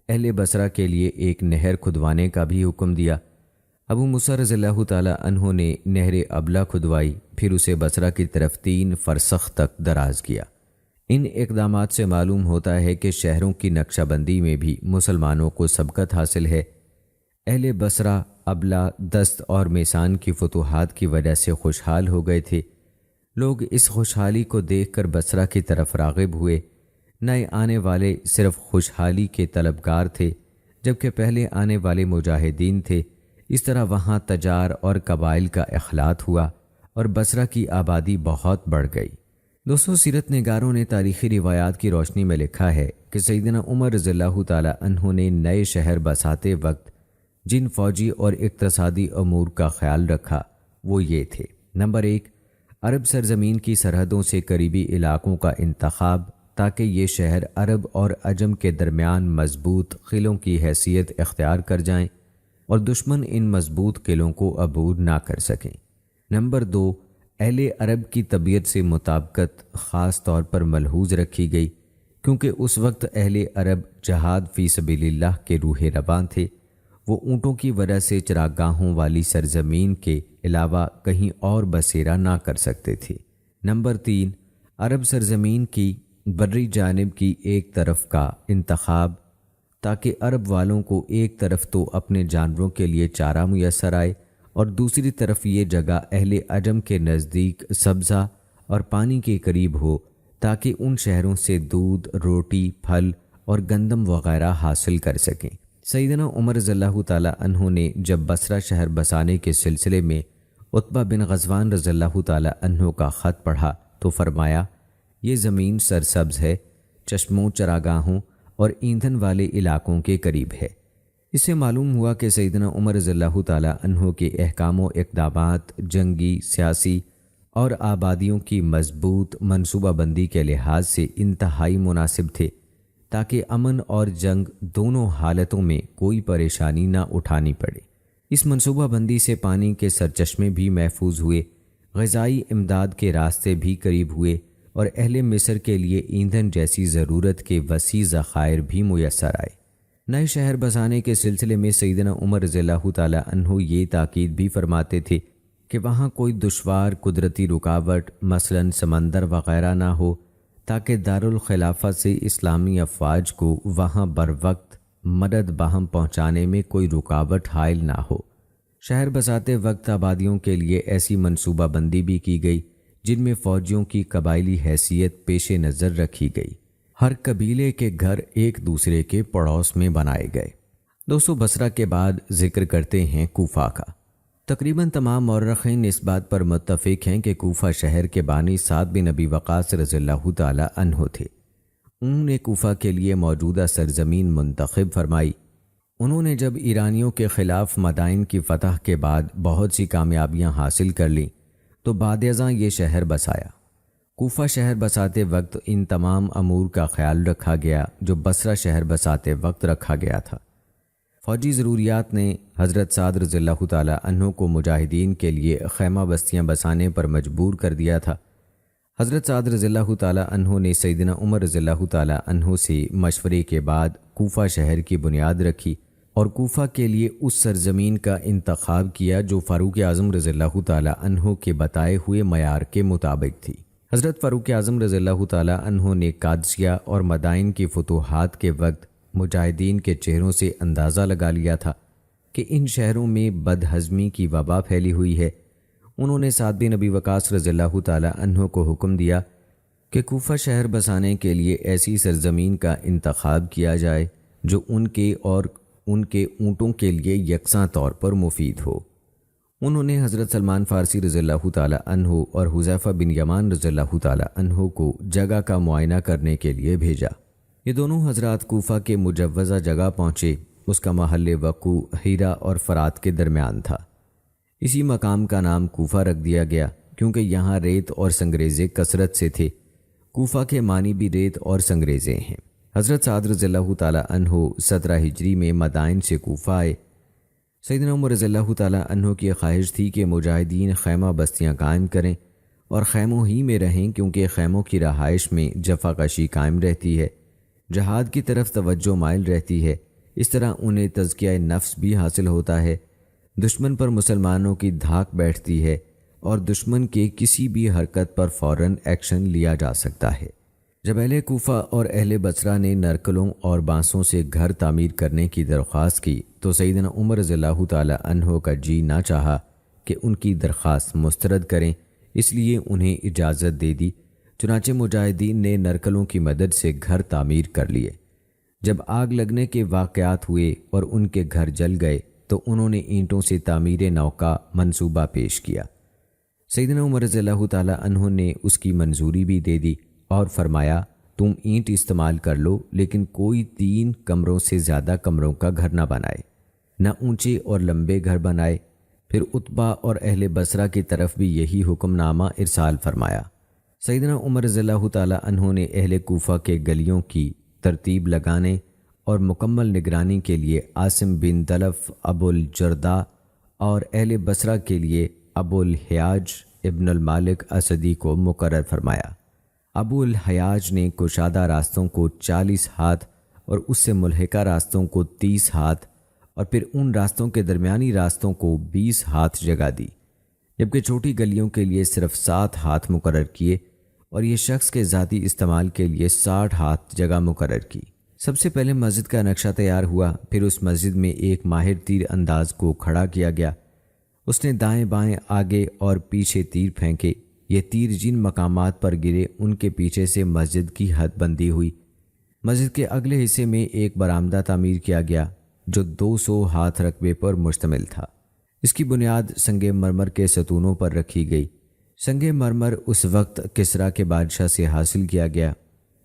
اہل بصرہ کے لیے ایک نہر کھدوانے کا بھی حکم دیا۔ ابو موسیٰ رضی اللہ تعالیٰ عنہ نے نہر ابلا کھدوائی، پھر اسے بصرہ کی طرف 3 فرسخ تک دراز کیا۔ ان اقدامات سے معلوم ہوتا ہے کہ شہروں کی نقشہ بندی میں بھی مسلمانوں کو سبقت حاصل ہے۔ اہل بصرہ ابلا، دست اور میسان کی فتوحات کی وجہ سے خوشحال ہو گئے تھے۔ لوگ اس خوشحالی کو دیکھ کر بصرہ کی طرف راغب ہوئے۔ نئے آنے والے صرف خوشحالی کے طلبگار تھے، جبکہ پہلے آنے والے مجاہدین تھے۔ اس طرح وہاں تجار اور قبائل کا اخلاط ہوا اور بصرہ کی آبادی بہت بڑھ گئی۔ دوستو، سیرت نگاروں نے تاریخی روایات کی روشنی میں لکھا ہے کہ سیدنا عمر رضی اللہ تعالیٰ عنہ نے نئے شہر بساتے وقت جن فوجی اور اقتصادی امور کا خیال رکھا وہ یہ تھے: نمبر 1، عرب سرزمین کی سرحدوں سے قریبی علاقوں کا انتخاب تاکہ یہ شہر عرب اور عجم کے درمیان مضبوط قلعوں کی حیثیت اختیار کر جائیں اور دشمن ان مضبوط قلعوں کو عبور نہ کر سکیں۔ نمبر 2، اہل عرب کی طبیعت سے مطابقت خاص طور پر ملحوظ رکھی گئی، کیونکہ اس وقت اہل عرب جہاد فی سبیل اللہ کے روح رواں تھے۔ وہ اونٹوں کی وجہ سے چراگاہوں والی سرزمین کے علاوہ کہیں اور بسیرا نہ کر سکتے تھے۔ نمبر 3، عرب سرزمین کی بری جانب کی ایک طرف کا انتخاب تاکہ عرب والوں کو ایک طرف تو اپنے جانوروں کے لیے چارہ میسر آئے اور دوسری طرف یہ جگہ اہل عجم کے نزدیک سبزہ اور پانی کے قریب ہو تاکہ ان شہروں سے دودھ، روٹی، پھل اور گندم وغیرہ حاصل کر سکیں۔ سیدنا عمر رضی اللہ تعالیٰ عنہ نے جب بصرہ شہر بسانے کے سلسلے میں عتبہ بن غزوان رضی اللہ تعالیٰ عنہ کا خط پڑھا تو فرمایا، یہ زمین سرسبز ہے، چشموں، چراگاہوں اور ایندھن والے علاقوں کے قریب ہے۔ اس سے معلوم ہوا کہ سیدنا عمر رضی اللہ تعالیٰ عنہ کے احکام و اقدامات جنگی، سیاسی اور آبادیوں کی مضبوط منصوبہ بندی کے لحاظ سے انتہائی مناسب تھے تاکہ امن اور جنگ دونوں حالتوں میں کوئی پریشانی نہ اٹھانی پڑے۔ اس منصوبہ بندی سے پانی کے سرچشمے بھی محفوظ ہوئے، غذائی امداد کے راستے بھی قریب ہوئے اور اہل مصر کے لیے ایندھن جیسی ضرورت کے وسیع ذخائر بھی میسر آئے۔ نئے شہر بسانے کے سلسلے میں سیدنا عمر رضی اللہ تعالیٰ عنہ یہ تاکید بھی فرماتے تھے کہ وہاں کوئی دشوار قدرتی رکاوٹ مثلاً سمندر وغیرہ نہ ہو تاکہ دارالخلافہ سے اسلامی افواج کو وہاں بروقت مدد باہم پہنچانے میں کوئی رکاوٹ حائل نہ ہو۔ شہر بساتے وقت آبادیوں کے لیے ایسی منصوبہ بندی بھی کی گئی جن میں فوجیوں کی قبائلی حیثیت پیش نظر رکھی گئی۔ ہر قبیلے کے گھر ایک دوسرے کے پڑوس میں بنائے گئے۔ دوستو، بصرہ کے بعد ذکر کرتے ہیں کوفہ کا۔ تقریباً تمام مورخین اس بات پر متفق ہیں کہ کوفہ شہر کے بانی سعد بن ابی وقاص رضی اللہ تعالی عنہ تھے۔ انہوں نے کوفہ کے لیے موجودہ سرزمین منتخب فرمائی۔ انہوں نے جب ایرانیوں کے خلاف مدائن کی فتح کے بعد بہت سی کامیابیاں حاصل کر لیں تو بعد ازاں یہ شہر بسایا۔ کوفہ شہر بساتے وقت ان تمام امور کا خیال رکھا گیا جو بصرہ شہر بساتے وقت رکھا گیا تھا۔ فوجی ضروریات نے حضرت سعد رضی اللہ تعالیٰ عنہ کو مجاہدین کے لیے خیمہ بستیاں بسانے پر مجبور کر دیا تھا۔ حضرت سعد رضی اللہ تعالیٰ عنہ نے سیدنا عمر رضی اللہ تعالیٰ عنہ سے مشورے کے بعد کوفہ شہر کی بنیاد رکھی اور کوفہ کے لیے اس سرزمین کا انتخاب کیا جو فاروق اعظم رضی اللہ تعالیٰ عنہ کے بتائے ہوئے معیار کے مطابق تھی۔ حضرت فاروق اعظم رضی اللہ تعالیٰ عنہ نے قادسیہ اور مدائن کی فتوحات کے وقت مجاہدین کے چہروں سے اندازہ لگا لیا تھا کہ ان شہروں میں بدہضمی کی وبا پھیلی ہوئی ہے۔ انہوں نے سعد بن ابی وقاص رضی اللہ تعالیٰ عنہ کو حکم دیا کہ کوفہ شہر بسانے کے لیے ایسی سرزمین کا انتخاب کیا جائے جو ان کے اور ان کے اونٹوں کے لیے یکساں طور پر مفید ہو۔ انہوں نے حضرت سلمان فارسی رضی اللہ تعالیٰ عنہ اور حذیفہ بن یمان رضی اللہ تعالیٰ عنہ کو جگہ کا معائنہ کرنے کے لیے بھیجا۔ یہ دونوں حضرات کوفہ کے مجوزہ جگہ پہنچے۔ اس کا محل وقوع ہیرا اور فرات کے درمیان تھا۔ اسی مقام کا نام کوفہ رکھ دیا گیا کیونکہ یہاں ریت اور سنگریزے کثرت سے تھے۔ کوفہ کے معنی بھی ریت اور سنگریزے ہیں۔ حضرت سعد رضی اللہ تعالیٰ عنہ 17 ہجری میں مدائن سے کوفہ آئے۔ سیدنا عمر رضی اللہ تعالیٰ عنہ کی خواہش تھی کہ مجاہدین خیمہ بستیاں قائم کریں اور خیموں ہی میں رہیں کیونکہ خیموں کی رہائش میں جفا کشی قائم رہتی ہے، جہاد کی طرف توجہ مائل رہتی ہے، اس طرح انہیں تزکیہ نفس بھی حاصل ہوتا ہے، دشمن پر مسلمانوں کی دھاک بیٹھتی ہے اور دشمن کے کسی بھی حرکت پر فوراً ایکشن لیا جا سکتا ہے۔ جب اہل کوفہ اور اہل بصرہ نے نرکلوں اور بانسوں سے گھر تعمیر کرنے کی درخواست کی تو سیدنا عمر رضی اللہ تعالیٰ عنہ کا جی نہ چاہا کہ ان کی درخواست مسترد کریں، اس لیے انہیں اجازت دے دی۔ چنانچہ مجاہدین نے نرکلوں کی مدد سے گھر تعمیر کر لیے۔ جب آگ لگنے کے واقعات ہوئے اور ان کے گھر جل گئے تو انہوں نے اینٹوں سے تعمیر نو کا منصوبہ پیش کیا۔ سیدنا عمر رضی اللہ تعالیٰ عنہ نے اس کی منظوری بھی دے دی اور فرمایا، تم اینٹ استعمال کر لو لیکن کوئی 3 کمروں سے زیادہ کمروں کا گھر نہ بنائے، نہ اونچے اور لمبے گھر بنائے۔ پھر عتبہ اور اہل بصرہ کی طرف بھی یہی حکم نامہ ارسال فرمایا۔ سیدنا عمر رضی اللہ تعالیٰ عنہ نے اہل کوفہ کے گلیوں کی ترتیب لگانے اور مکمل نگرانی کے لیے عاصم بن دلف ابو الجرداء اور اہل بصرہ کے لیے ابو الحیاج ابن المالک اسدی کو مقرر فرمایا۔ ابو الحیاج نے کشادہ راستوں کو 40 ہاتھ اور اس سے ملحقہ راستوں کو 30 ہاتھ اور پھر ان راستوں کے درمیانی راستوں کو 20 ہاتھ جگہ دی، جبکہ چھوٹی گلیوں کے لیے صرف 7 ہاتھ مقرر کیے اور یہ شخص کے ذاتی استعمال کے لیے 60 ہاتھ جگہ مقرر کی۔ سب سے پہلے مسجد کا نقشہ تیار ہوا، پھر اس مسجد میں ایک ماہر تیر انداز کو کھڑا کیا گیا۔ اس نے دائیں بائیں آگے اور پیچھے تیر پھینکے۔ یہ تیر جن مقامات پر گرے ان کے پیچھے سے مسجد کی حد بندی ہوئی۔ مسجد کے اگلے حصے میں ایک برآمدہ تعمیر کیا گیا جو 200 ہاتھ رقبے پر مشتمل تھا۔ اس کی بنیاد سنگ مرمر کے ستونوں پر رکھی گئی۔ سنگ مرمر اس وقت کسریٰ کے بادشاہ سے حاصل کیا گیا۔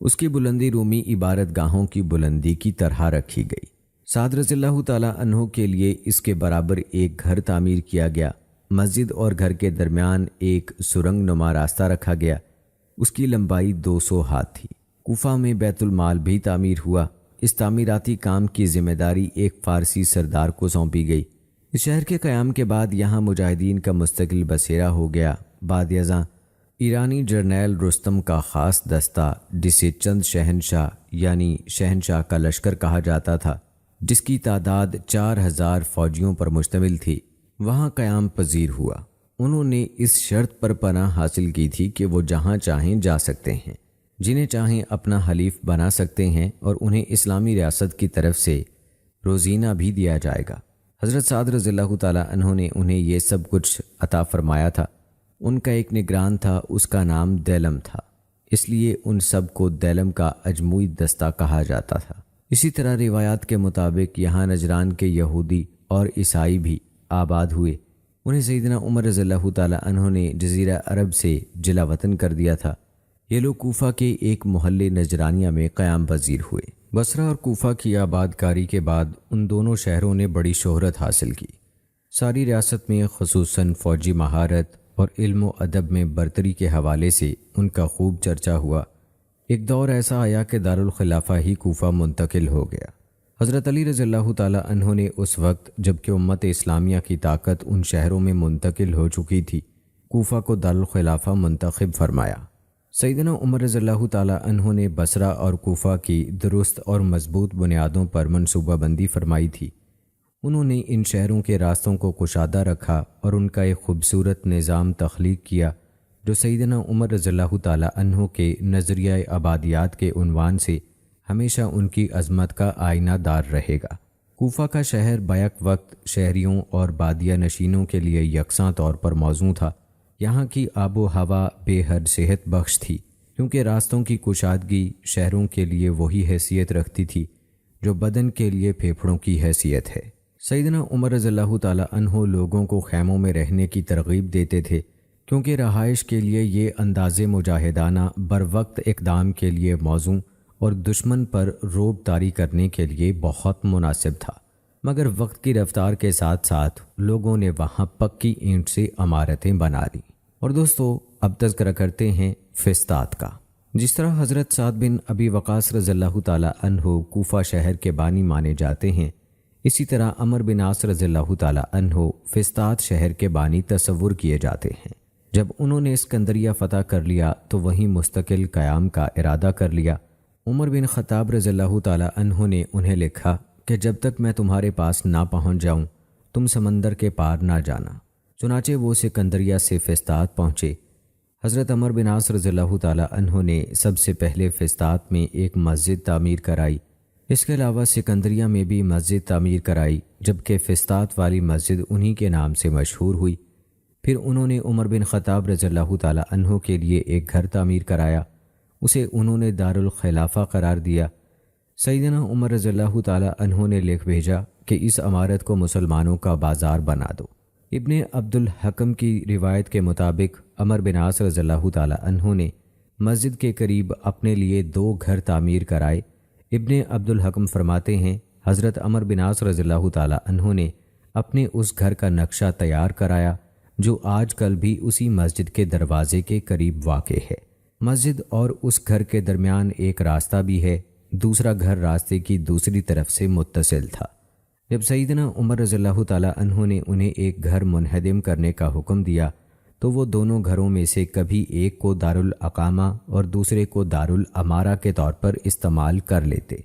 اس کی بلندی رومی عبادت گاہوں کی بلندی کی طرح رکھی گئی۔ سعد رضی اللہ تعالیٰ عنہ کے لیے اس کے برابر ایک گھر تعمیر کیا گیا۔ مسجد اور گھر کے درمیان ایک سرنگ نما راستہ رکھا گیا۔ اس کی لمبائی 200 ہاتھ تھی۔ کوفہ میں بیت المال بھی تعمیر ہوا۔ اس تعمیراتی کام کی ذمہ داری ایک فارسی سردار کو سونپی گئی۔ اس شہر کے قیام کے بعد یہاں مجاہدین کا مستقل بسیرا ہو گیا۔ بعد ازاں ایرانی جرنیل رستم کا خاص دستہ، جسے چند شہنشاہ یعنی شہنشاہ کا لشکر کہا جاتا تھا، جس کی تعداد 4000 فوجیوں پر مشتمل تھی، وہاں قیام پذیر ہوا۔ انہوں نے اس شرط پر پناہ حاصل کی تھی کہ وہ جہاں چاہیں جا سکتے ہیں، جنہیں چاہیں اپنا حلیف بنا سکتے ہیں، اور انہیں اسلامی ریاست کی طرف سے روزینہ بھی دیا جائے گا۔ حضرت سعد رضی اللہ تعالیٰ عنہ نے انہیں یہ سب کچھ عطا فرمایا تھا۔ ان کا ایک نگران تھا، اس کا نام دیلم تھا، اس لیے ان سب کو دیلم کا اجموعی دستہ کہا جاتا تھا۔ اسی طرح روایات کے مطابق یہاں نجران کے یہودی اور عیسائی بھی آباد ہوئے۔ انہیں سیدنا عمر رضی اللہ تعالیٰ عنہ نے جزیرہ عرب سے جلا وطن کر دیا تھا۔ یہ لوگ کوفہ کے ایک محلے نجرانیہ میں قیام پذیر ہوئے۔ بصرہ اور کوفہ کی آباد کاری کے بعد ان دونوں شہروں نے بڑی شہرت حاصل کی۔ ساری ریاست میں خصوصاً فوجی مہارت اور علم و ادب میں برتری کے حوالے سے ان کا خوب چرچا ہوا۔ ایک دور ایسا آیا کہ دارالخلافہ ہی کوفہ منتقل ہو گیا۔ حضرت علی رضی اللہ تعالیٰ عنہ نے اس وقت جب کہ امت اسلامیہ کی طاقت ان شہروں میں منتقل ہو چکی تھی، کوفہ کو دارالخلافہ منتخب فرمایا۔ سیدنا عمر رضی اللہ تعالیٰ عنہ نے بصرہ اور کوفہ کی درست اور مضبوط بنیادوں پر منصوبہ بندی فرمائی تھی۔ انہوں نے ان شہروں کے راستوں کو کشادہ رکھا اور ان کا ایک خوبصورت نظام تخلیق کیا جو سیدنا عمر رضی اللہ تعالیٰ عنہ کے نظریہ آبادیات کے عنوان سے ہمیشہ ان کی عظمت کا آئینہ دار رہے گا۔ کوفہ کا شہر بیک وقت شہریوں اور بادیہ نشینوں کے لیے یکساں طور پر موزوں تھا۔ یہاں کی آب و ہوا بے حد صحت بخش تھی، کیونکہ راستوں کی کشادگی شہروں کے لیے وہی حیثیت رکھتی تھی جو بدن کے لیے پھیپھڑوں کی حیثیت ہے۔ سیدنا عمر رضی اللہ تعالیٰ عنہ لوگوں کو خیموں میں رہنے کی ترغیب دیتے تھے، کیونکہ رہائش کے لیے یہ انداز مجاہدانہ بروقت اقدام کے لیے موزوں اور دشمن پر روب طاری کرنے کے لیے بہت مناسب تھا۔ مگر وقت کی رفتار کے ساتھ ساتھ لوگوں نے وہاں پکی اینٹ سے عمارتیں بنا لیں۔ اور دوستو، اب تذکرہ کرتے ہیں فسطاط کا۔ جس طرح حضرت سعد بن ابی وقاص رضی اللہ تعالیٰ عنہ کوفہ شہر کے بانی مانے جاتے ہیں، اسی طرح عمر بن عاص رضی اللہ تعالیٰ عنہ فسطاط شہر کے بانی تصور کیے جاتے ہیں۔ جب انہوں نے اسکندریہ فتح کر لیا تو وہیں مستقل قیام کا ارادہ کر لیا۔ عمر بن خطاب رضی اللہ تعالیٰ عنہ نے انہیں لکھا کہ جب تک میں تمہارے پاس نہ پہنچ جاؤں تم سمندر کے پار نہ جانا۔ چنانچہ وہ سکندریہ سے فسطاط پہنچے۔ حضرت عمر بن عاص رضی اللہ تعالیٰ عنہ نے سب سے پہلے فسطاط میں ایک مسجد تعمیر کرائی۔ اس کے علاوہ سکندریہ میں بھی مسجد تعمیر کرائی، جبکہ فسطاط والی مسجد انہی کے نام سے مشہور ہوئی۔ پھر انہوں نے عمر بن خطاب رضی اللہ تعالیٰ عنہ کے لیے ایک گھر تعمیر کرایا، اسے انہوں نے دارالخلافہ قرار دیا۔ سیدنا عمر رضی اللہ تعالیٰ عنہ نے لکھ بھیجا کہ اس عمارت کو مسلمانوں کا بازار بنا دو۔ ابن عبد الحکم کی روایت کے مطابق عمر بن عاص رضی اللہ تعالیٰ عنہ نے مسجد کے قریب اپنے لیے 2 گھر تعمیر کرائے۔ ابن عبد الحکم فرماتے ہیں حضرت عمر بن عاص رضی اللہ تعالیٰ عنہ نے اپنے اس گھر کا نقشہ تیار کرایا جو آج کل بھی اسی مسجد کے دروازے کے قریب واقع ہے۔ مسجد اور اس گھر کے درمیان ایک راستہ بھی ہے، دوسرا گھر راستے کی دوسری طرف سے متصل تھا۔ جب سیدنا عمر رضی اللہ تعالیٰ عنہ نے انہیں ایک گھر منہدم کرنے کا حکم دیا تو وہ دونوں گھروں میں سے کبھی ایک کو دارالاقامہ اور دوسرے کو دارالامارہ کے طور پر استعمال کر لیتے۔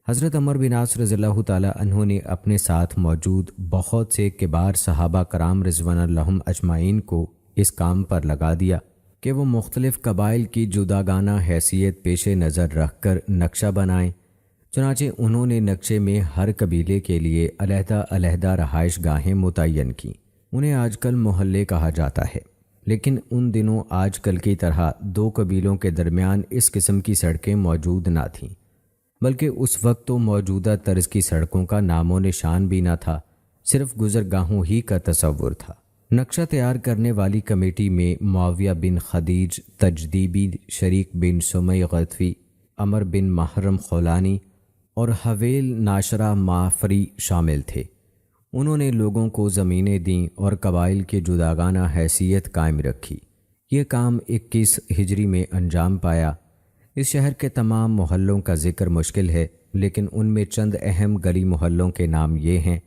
حضرت عمر بن عاص رضی اللہ تعالیٰ عنہ نے اپنے ساتھ موجود بہت سے کبار صحابہ کرام رضوان اللہم اجمعین کو اس کام پر لگا دیا کہ وہ مختلف قبائل کی جداگانہ حیثیت پیش نظر رکھ کر نقشہ بنائیں۔ چنانچہ انہوں نے نقشے میں ہر قبیلے کے لیے علیحدہ علیحدہ رہائش گاہیں متعین کیں۔ انہیں آج کل محلے کہا جاتا ہے، لیکن ان دنوں آج کل کی طرح دو قبیلوں کے درمیان اس قسم کی سڑکیں موجود نہ تھیں، بلکہ اس وقت تو موجودہ طرز کی سڑکوں کا نام و نشان بھی نہ تھا، صرف گزرگاہوں ہی کا تصور تھا۔ نقشہ تیار کرنے والی کمیٹی میں معاویہ بن خدیج تجدیبی، شریک بن سمی غطفی، عمر بن محرم خولانی اور حویل ناشرہ معافری شامل تھے۔ انہوں نے لوگوں کو زمینیں دیں اور قبائل کی جداگانہ حیثیت قائم رکھی۔ یہ کام 21 ہجری میں انجام پایا۔ اس شہر کے تمام محلوں کا ذکر مشکل ہے، لیکن ان میں چند اہم گلی محلوں کے نام یہ ہیں: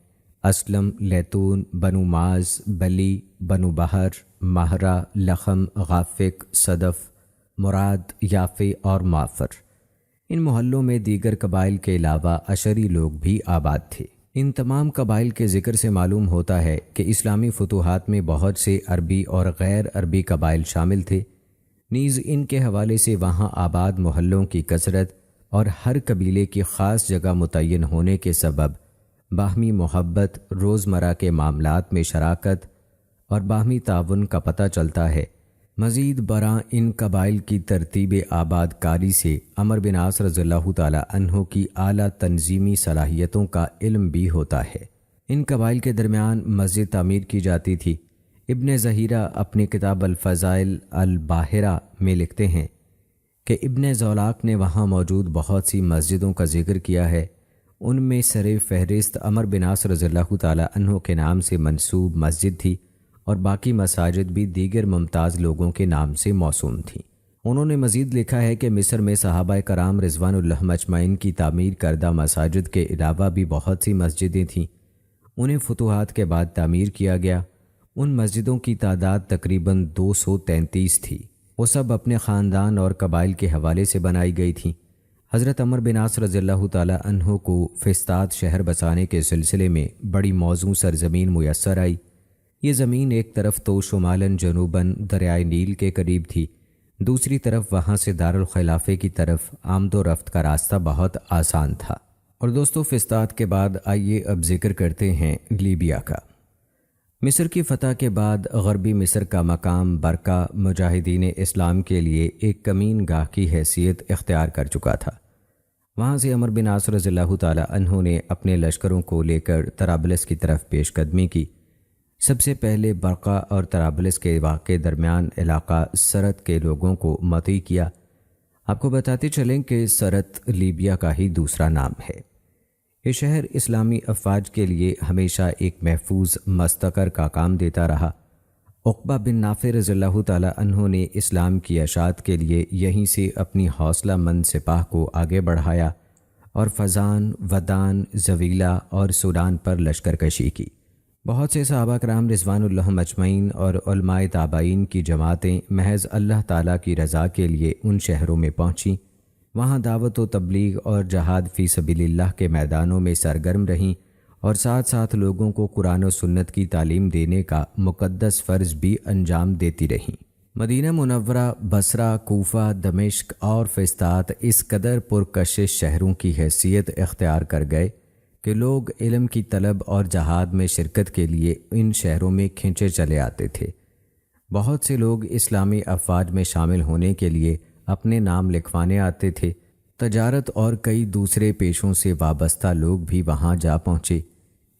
اسلم، لیتون، بنو معاذ، بلی، بنو بحر، مہرہ، لخم، غافق، صدف، مراد، یافی اور معفر۔ ان محلوں میں دیگر قبائل کے علاوہ اشری لوگ بھی آباد تھے۔ ان تمام قبائل کے ذکر سے معلوم ہوتا ہے کہ اسلامی فتوحات میں بہت سے عربی اور غیر عربی قبائل شامل تھے۔ نیز ان کے حوالے سے وہاں آباد محلوں کی کثرت اور ہر قبیلے کی خاص جگہ متعین ہونے کے سبب باہمی محبت، روزمرہ کے معاملات میں شراکت اور باہمی تعاون کا پتہ چلتا ہے۔ مزید برآں ان قبائل کی ترتیب آباد کاری سے عمر بن عاص رضی اللہ تعالی عنہ کی اعلیٰ تنظیمی صلاحیتوں کا علم بھی ہوتا ہے۔ ان قبائل کے درمیان مسجد تعمیر کی جاتی تھی۔ ابن ظہیرہ اپنی کتاب الفضائل الباہرہ میں لکھتے ہیں کہ ابن زولاق نے وہاں موجود بہت سی مسجدوں کا ذکر کیا ہے۔ ان میں سر فہرست عمر بن عاص رضی اللہ تعالی عنہ کے نام سے منسوب مسجد تھی، اور باقی مساجد بھی دیگر ممتاز لوگوں کے نام سے موسوم تھیں۔ انہوں نے مزید لکھا ہے کہ مصر میں صحابہ کرام رضوان اللہ اجمعین کی تعمیر کردہ مساجد کے علاوہ بھی بہت سی مسجدیں تھیں۔ انہیں فتوحات کے بعد تعمیر کیا گیا۔ ان مسجدوں کی تعداد تقریباً 233 تھی۔ وہ سب اپنے خاندان اور قبائل کے حوالے سے بنائی گئی تھیں۔ حضرت عمر بن عاص رضی اللہ تعالی عنہ کو فسطاط شہر بسانے کے سلسلے میں بڑی موزوں سرزمین میسر آئی۔ یہ زمین ایک طرف تو شمالاً جنوباً دریائے نیل کے قریب تھی، دوسری طرف وہاں سے دارالخلافے کی طرف آمد و رفت کا راستہ بہت آسان تھا۔ اور دوستو، فسطاط کے بعد آئیے اب ذکر کرتے ہیں لیبیا کا۔ مصر کی فتح کے بعد غربی مصر کا مقام برکہ مجاہدین اسلام کے لیے ایک کمین گاہ کی حیثیت اختیار کر چکا تھا۔ وہاں سے عمر بن عاص رضی اللہ تعالی عنہ نے اپنے لشکروں کو لے کر طرابلس کی طرف پیش قدمی کی۔ سب سے پہلے برقہ اور طرابلس کے واقع درمیان علاقہ سرت کے لوگوں کو مطیع کیا۔ آپ کو بتاتے چلیں کہ سرت لیبیا کا ہی دوسرا نام ہے۔ یہ شہر اسلامی افواج کے لیے ہمیشہ ایک محفوظ مستقر کا کام دیتا رہا۔ عقبہ بن نافع رضی اللہ تعالی عنہ نے اسلام کی اشاعت کے لیے یہیں سے اپنی حوصلہ مند سپاہ کو آگے بڑھایا اور فزان، ودان، زویلہ اور سوڈان پر لشکر کشی کی۔ بہت سے صحابہ کرام رضوان اللہ اجمعین اور علماء تابعین کی جماعتیں محض اللہ تعالیٰ کی رضا کے لیے ان شہروں میں پہنچیں۔ وہاں دعوت و تبلیغ اور جہاد فی سبیل اللہ کے میدانوں میں سرگرم رہیں، اور ساتھ ساتھ لوگوں کو قرآن و سنت کی تعلیم دینے کا مقدس فرض بھی انجام دیتی رہیں۔ مدینہ منورہ، بصرہ، کوفہ، دمشق اور فسطاط اس قدر پرکشش شہروں کی حیثیت اختیار کر گئے کہ لوگ علم کی طلب اور جہاد میں شرکت کے لیے ان شہروں میں کھنچے چلے آتے تھے۔ بہت سے لوگ اسلامی افواج میں شامل ہونے کے لیے اپنے نام لکھوانے آتے تھے۔ تجارت اور کئی دوسرے پیشوں سے وابستہ لوگ بھی وہاں جا پہنچے۔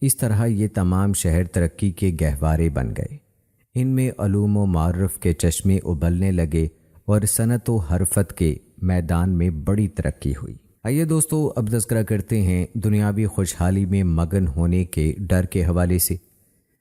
اس طرح یہ تمام شہر ترقی کے گہوارے بن گئے۔ ان میں علوم و معرف کے چشمے ابلنے لگے اور صنعت و حرفت کے میدان میں بڑی ترقی ہوئی۔ آئیے دوستو اب تذکرہ کرتے ہیں دنیاوی خوشحالی میں مگن ہونے کے ڈر کے حوالے سے۔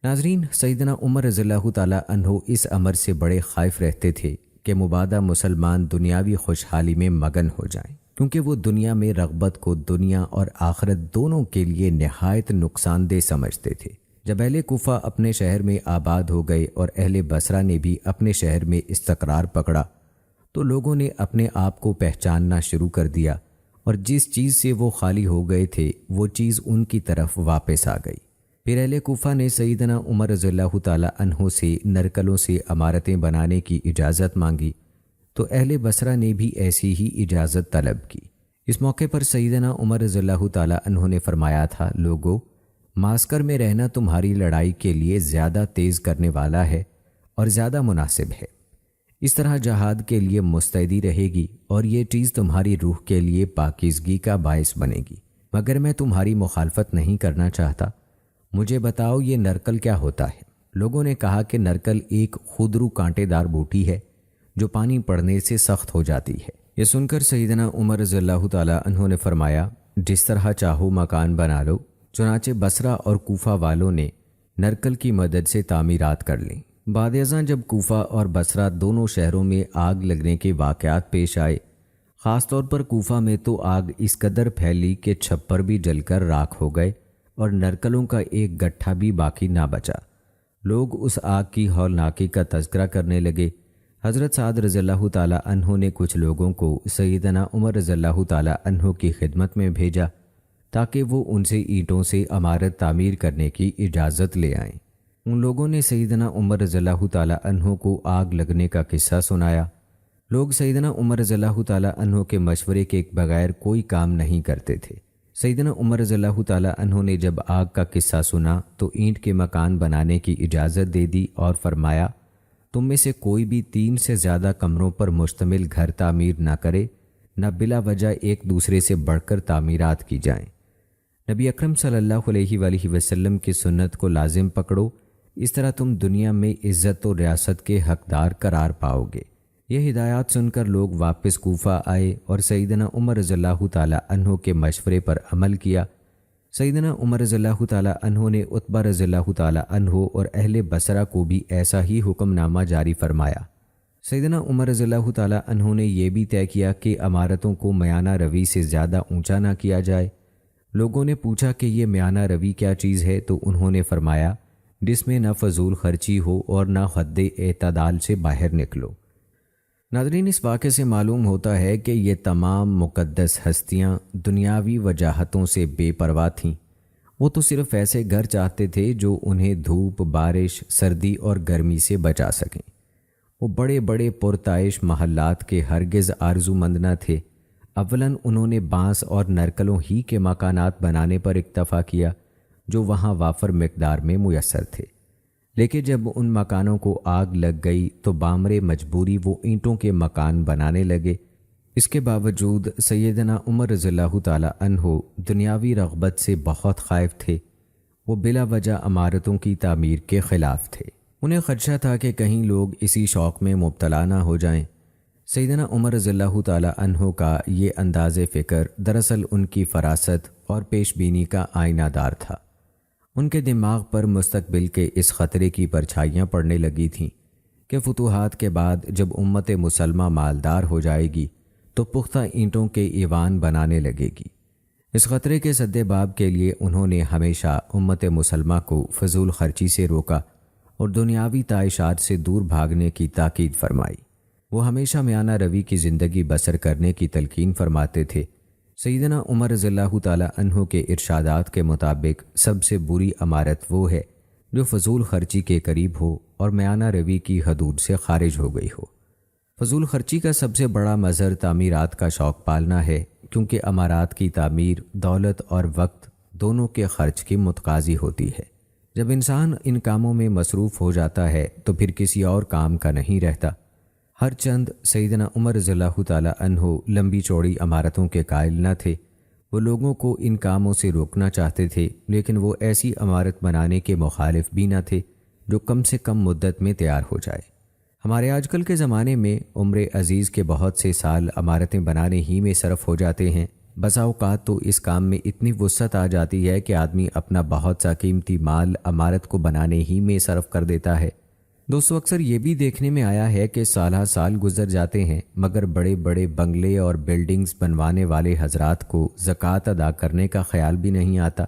ناظرین، سیدنا عمر رضی اللہ تعالی عنہ اس امر سے بڑے خائف رہتے تھے کہ مبادا مسلمان دنیاوی خوشحالی میں مگن ہو جائیں، کیونکہ وہ دنیا میں رغبت کو دنیا اور آخرت دونوں کے لیے نہایت نقصان دہ سمجھتے تھے۔ جب اہل کوفہ اپنے شہر میں آباد ہو گئے اور اہل بصرہ نے بھی اپنے شہر میں استقرار پکڑا، تو لوگوں نے اپنے آپ کو پہچاننا شروع کر دیا، اور جس چیز سے وہ خالی ہو گئے تھے وہ چیز ان کی طرف واپس آ گئی۔ پھر اہل کوفہ نے سیدنا عمر رضی اللہ تعالی عنہ سے نرکلوں سے عمارتیں بنانے کی اجازت مانگی، تو اہل بصرہ نے بھی ایسی ہی اجازت طلب کی۔ اس موقع پر سیدنا عمر رضی اللہ تعالیٰ عنہ نے فرمایا تھا، لوگو، معسکر میں رہنا تمہاری لڑائی کے لیے زیادہ تیز کرنے والا ہے اور زیادہ مناسب ہے۔ اس طرح جہاد کے لیے مستعدی رہے گی اور یہ چیز تمہاری روح کے لیے پاکیزگی کا باعث بنے گی۔ مگر میں تمہاری مخالفت نہیں کرنا چاہتا، مجھے بتاؤ یہ نرکل کیا ہوتا ہے؟ لوگوں نے کہا کہ نرکل ایک خودرو کانٹے دار بوٹی ہے جو پانی پڑنے سے سخت ہو جاتی ہے۔ یہ سن کر سیدنا عمر رضی اللہ تعالیٰ عنہ نے فرمایا، جس طرح چاہو مکان بنا لو۔ چنانچہ بصرہ اور کوفہ والوں نے نرکل کی مدد سے تعمیرات کر لیں۔ بعد ازاں جب کوفہ اور بصرہ دونوں شہروں میں آگ لگنے کے واقعات پیش آئے، خاص طور پر کوفہ میں تو آگ اس قدر پھیلی کہ چھپر بھی جل کر راکھ ہو گئے اور نرکلوں کا ایک گٹھا بھی باقی نہ بچا۔ لوگ اس آگ کی ہولناکی کا تذکرہ کرنے لگے۔ حضرت سعد رضی اللہ تعالیٰ عنہ نے کچھ لوگوں کو سیدنا عمر رضی اللہ تعالیٰ عنہ کی خدمت میں بھیجا تاکہ وہ ان سے اینٹوں سے عمارت تعمیر کرنے کی اجازت لے آئیں۔ ان لوگوں نے سیدنا عمر رضی اللہ تعالیٰ عنہ کو آگ لگنے کا قصہ سنایا۔ لوگ سیدنا عمر رضی اللہ تعالیٰ عنہ کے مشورے کے بغیر کوئی کام نہیں کرتے تھے۔ سیدنا عمر رضی اللہ تعالیٰ عنہ نے جب آگ کا قصہ سنا تو اینٹ کے مکان بنانے کی اجازت دے دی اور فرمایا، تم میں سے کوئی بھی 3 سے زیادہ کمروں پر مشتمل گھر تعمیر نہ کرے، نہ بلا وجہ ایک دوسرے سے بڑھ کر تعمیرات کی جائیں۔ نبی اکرم صلی اللہ علیہ وآلہ وسلم کی سنت کو لازم پکڑو، اس طرح تم دنیا میں عزت و ریاست کے حقدار قرار پاؤ گے۔ یہ ہدایات سن کر لوگ واپس کوفہ آئے اور سیدنا عمر رضی اللہ تعالیٰ عنہ کے مشورے پر عمل کیا۔ سیدنا عمر رضی اللہ تعالیٰ عنہ نے عتبہ رضی اللہ تعالیٰ عنہ اور اہل بصرہ کو بھی ایسا ہی حکم نامہ جاری فرمایا۔ سیدنا عمر رضی اللہ تعالیٰ عنہ نے یہ بھی طے کیا کہ عمارتوں کو میانہ روی سے زیادہ اونچا نہ کیا جائے۔ لوگوں نے پوچھا کہ یہ میانہ روی کیا چیز ہے، تو انہوں نے فرمایا، جس میں نہ فضول خرچی ہو اور نہ حد اعتدال سے باہر نکلو۔ ناظرین، اس واقعے سے معلوم ہوتا ہے کہ یہ تمام مقدس ہستیاں دنیاوی وجاہتوں سے بے پرواہ تھیں۔ وہ تو صرف ایسے گھر چاہتے تھے جو انہیں دھوپ، بارش، سردی اور گرمی سے بچا سکیں۔ وہ بڑے بڑے پرتعیش محلات کے ہرگز آرزو مند نہ تھے۔ اولاً انہوں نے بانس اور نرکلوں ہی کے مکانات بنانے پر اکتفا کیا جو وہاں وافر مقدار میں میسر تھے، لیکن جب ان مکانوں کو آگ لگ گئی تو بامر مجبوری وہ اینٹوں کے مکان بنانے لگے۔ اس کے باوجود سیدنا عمر رضی اللہ تعالیٰ عنہ دنیاوی رغبت سے بہت خائف تھے۔ وہ بلا وجہ عمارتوں کی تعمیر کے خلاف تھے۔ انہیں خدشہ تھا کہ کہیں لوگ اسی شوق میں مبتلا نہ ہو جائیں۔ سیدنا عمر رضی اللہ تعالیٰ عنہ کا یہ انداز فکر دراصل ان کی فراست اور پیش بینی کا آئینہ دار تھا۔ ان کے دماغ پر مستقبل کے اس خطرے کی پرچھائیاں پڑنے لگی تھیں کہ فتوحات کے بعد جب امت مسلمہ مالدار ہو جائے گی تو پختہ اینٹوں کے ایوان بنانے لگے گی۔ اس خطرے کے سدباب کے لیے انہوں نے ہمیشہ امت مسلمہ کو فضول خرچی سے روکا اور دنیاوی تعیشات سے دور بھاگنے کی تاکید فرمائی۔ وہ ہمیشہ میانہ روی کی زندگی بسر کرنے کی تلقین فرماتے تھے۔ سیدنا عمر رضی اللہ تعالیٰ عنہ کے ارشادات کے مطابق سب سے بری عمارت وہ ہے جو فضول خرچی کے قریب ہو اور میانہ روی کی حدود سے خارج ہو گئی ہو۔ فضول خرچی کا سب سے بڑا مظہر تعمیرات کا شوق پالنا ہے، کیونکہ عمارات کی تعمیر دولت اور وقت دونوں کے خرچ کی متقاضی ہوتی ہے۔ جب انسان ان کاموں میں مصروف ہو جاتا ہے تو پھر کسی اور کام کا نہیں رہتا۔ ہر چند سیدنا عمر رضی اللہ تعالیٰ عنہ لمبی چوڑی عمارتوں کے قائل نہ تھے۔ وہ لوگوں کو ان کاموں سے روکنا چاہتے تھے، لیکن وہ ایسی عمارت بنانے کے مخالف بھی نہ تھے جو کم سے کم مدت میں تیار ہو جائے۔ ہمارے آج کل کے زمانے میں عمر عزیز کے بہت سے سال عمارتیں بنانے ہی میں صرف ہو جاتے ہیں۔ بسا اوقات تو اس کام میں اتنی وسعت آ جاتی ہے کہ آدمی اپنا بہت سا قیمتی مال عمارت کو بنانے ہی میں صرف کر دیتا ہے۔ دوستو، اکثر یہ بھی دیکھنے میں آیا ہے کہ سالہ سال گزر جاتے ہیں مگر بڑے بڑے بنگلے اور بلڈنگز بنوانے والے حضرات کو زکوٰۃ ادا کرنے کا خیال بھی نہیں آتا۔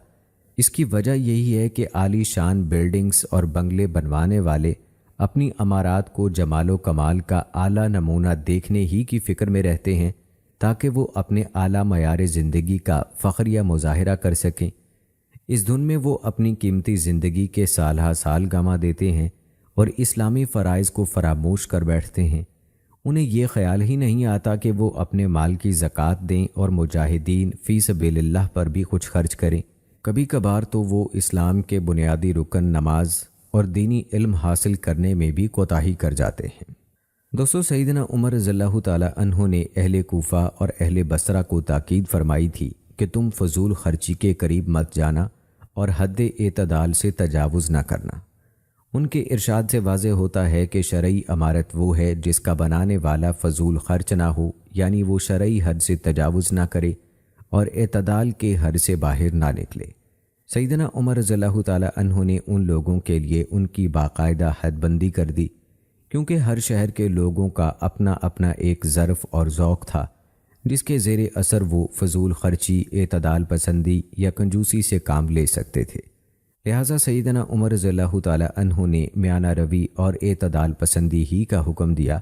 اس کی وجہ یہی ہے کہ عالی شان بلڈنگز اور بنگلے بنوانے والے اپنی عمارات کو جمال و کمال کا اعلیٰ نمونہ دیکھنے ہی کی فکر میں رہتے ہیں تاکہ وہ اپنے اعلیٰ معیار زندگی کا فخریہ مظاہرہ کر سکیں۔ اس دھن میں وہ اپنی قیمتی زندگی کے سالہ سال گنوا دیتے ہیں اور اسلامی فرائض کو فراموش کر بیٹھتے ہیں۔ انہیں یہ خیال ہی نہیں آتا کہ وہ اپنے مال کی زکوٰۃ دیں اور مجاہدین فی سبیل اللہ پر بھی کچھ خرچ کریں۔ کبھی کبھار تو وہ اسلام کے بنیادی رکن نماز اور دینی علم حاصل کرنے میں بھی کوتاہی کر جاتے ہیں۔ دوستو، سیدنا عمر رضی اللہ تعالی عنہ نے اہل کوفہ اور اہل بصرہ کو تاکید فرمائی تھی کہ تم فضول خرچی کے قریب مت جانا اور حد اعتدال سے تجاوز نہ کرنا۔ ان کے ارشاد سے واضح ہوتا ہے کہ شرعی عمارت وہ ہے جس کا بنانے والا فضول خرچ نہ ہو، یعنی وہ شرعی حد سے تجاوز نہ کرے اور اعتدال کے حد سے باہر نہ نکلے۔ سیدنا عمر رضی اللہ تعالی عنہ نے ان لوگوں کے لیے ان کی باقاعدہ حد بندی کر دی، کیونکہ ہر شہر کے لوگوں کا اپنا اپنا ایک ظرف اور ذوق تھا جس کے زیر اثر وہ فضول خرچی، اعتدال پسندی یا کنجوسی سے کام لے سکتے تھے۔ لہٰذا سیدنا عمر رضی اللہ تعالی عنہ نے میانہ روی اور اعتدال پسندی ہی کا حکم دیا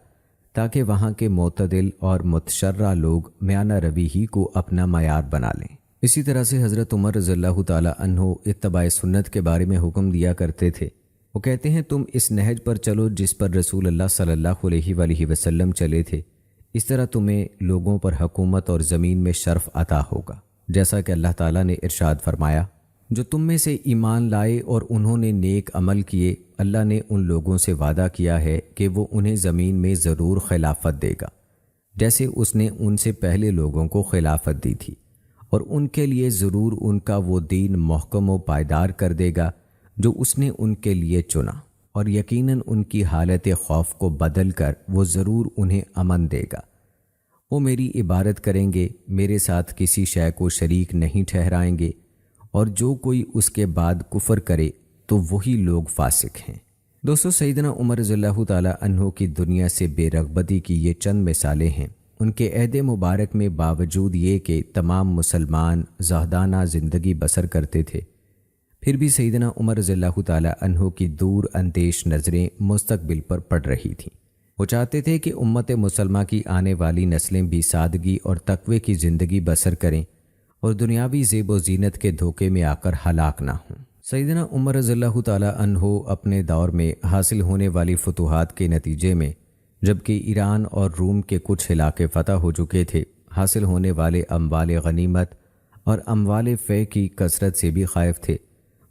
تاکہ وہاں کے معتدل اور متشرع لوگ میانہ روی ہی کو اپنا معیار بنا لیں۔ اسی طرح سے حضرت عمر رضی اللہ تعالی عنہ اتباع سنت کے بارے میں حکم دیا کرتے تھے۔ وہ کہتے ہیں، تم اس نہج پر چلو جس پر رسول اللہ صلی اللہ علیہ وآلہ وسلم چلے تھے، اس طرح تمہیں لوگوں پر حکومت اور زمین میں شرف عطا ہوگا، جیسا کہ اللہ تعالیٰ نے ارشاد فرمایا، جو تم میں سے ایمان لائے اور انہوں نے نیک عمل کیے، اللہ نے ان لوگوں سے وعدہ کیا ہے کہ وہ انہیں زمین میں ضرور خلافت دے گا، جیسے اس نے ان سے پہلے لوگوں کو خلافت دی تھی، اور ان کے لیے ضرور ان کا وہ دین محکم و پائیدار کر دے گا جو اس نے ان کے لیے چنا، اور یقیناً ان کی حالت خوف کو بدل کر وہ ضرور انہیں امن دے گا۔ وہ میری عبادت کریں گے، میرے ساتھ کسی شے کو شریک نہیں ٹھہرائیں گے، اور جو کوئی اس کے بعد کفر کرے تو وہی لوگ فاسق ہیں۔ دوستو، سیدنا عمر رضی اللہ تعالی عنہ کی دنیا سے بے رغبتی کی یہ چند مثالیں ہیں۔ ان کے عہد مبارک میں باوجود یہ کہ تمام مسلمان زاہدانہ زندگی بسر کرتے تھے، پھر بھی سیدنا عمر رضی اللہ تعالی عنہ کی دور اندیش نظریں مستقبل پر پڑ رہی تھیں۔ وہ چاہتے تھے کہ امت مسلمہ کی آنے والی نسلیں بھی سادگی اور تقوی کی زندگی بسر کریں اور دنیاوی زیب و زینت کے دھوکے میں آ کر ہلاک نہ ہوں۔ سیدنا عمر رضی اللہ تعالی عنہ اپنے دور میں حاصل ہونے والی فتوحات کے نتیجے میں، جبکہ ایران اور روم کے کچھ علاقے فتح ہو چکے تھے، حاصل ہونے والے اموال غنیمت اور اموال فے کی کثرت سے بھی خائف تھے۔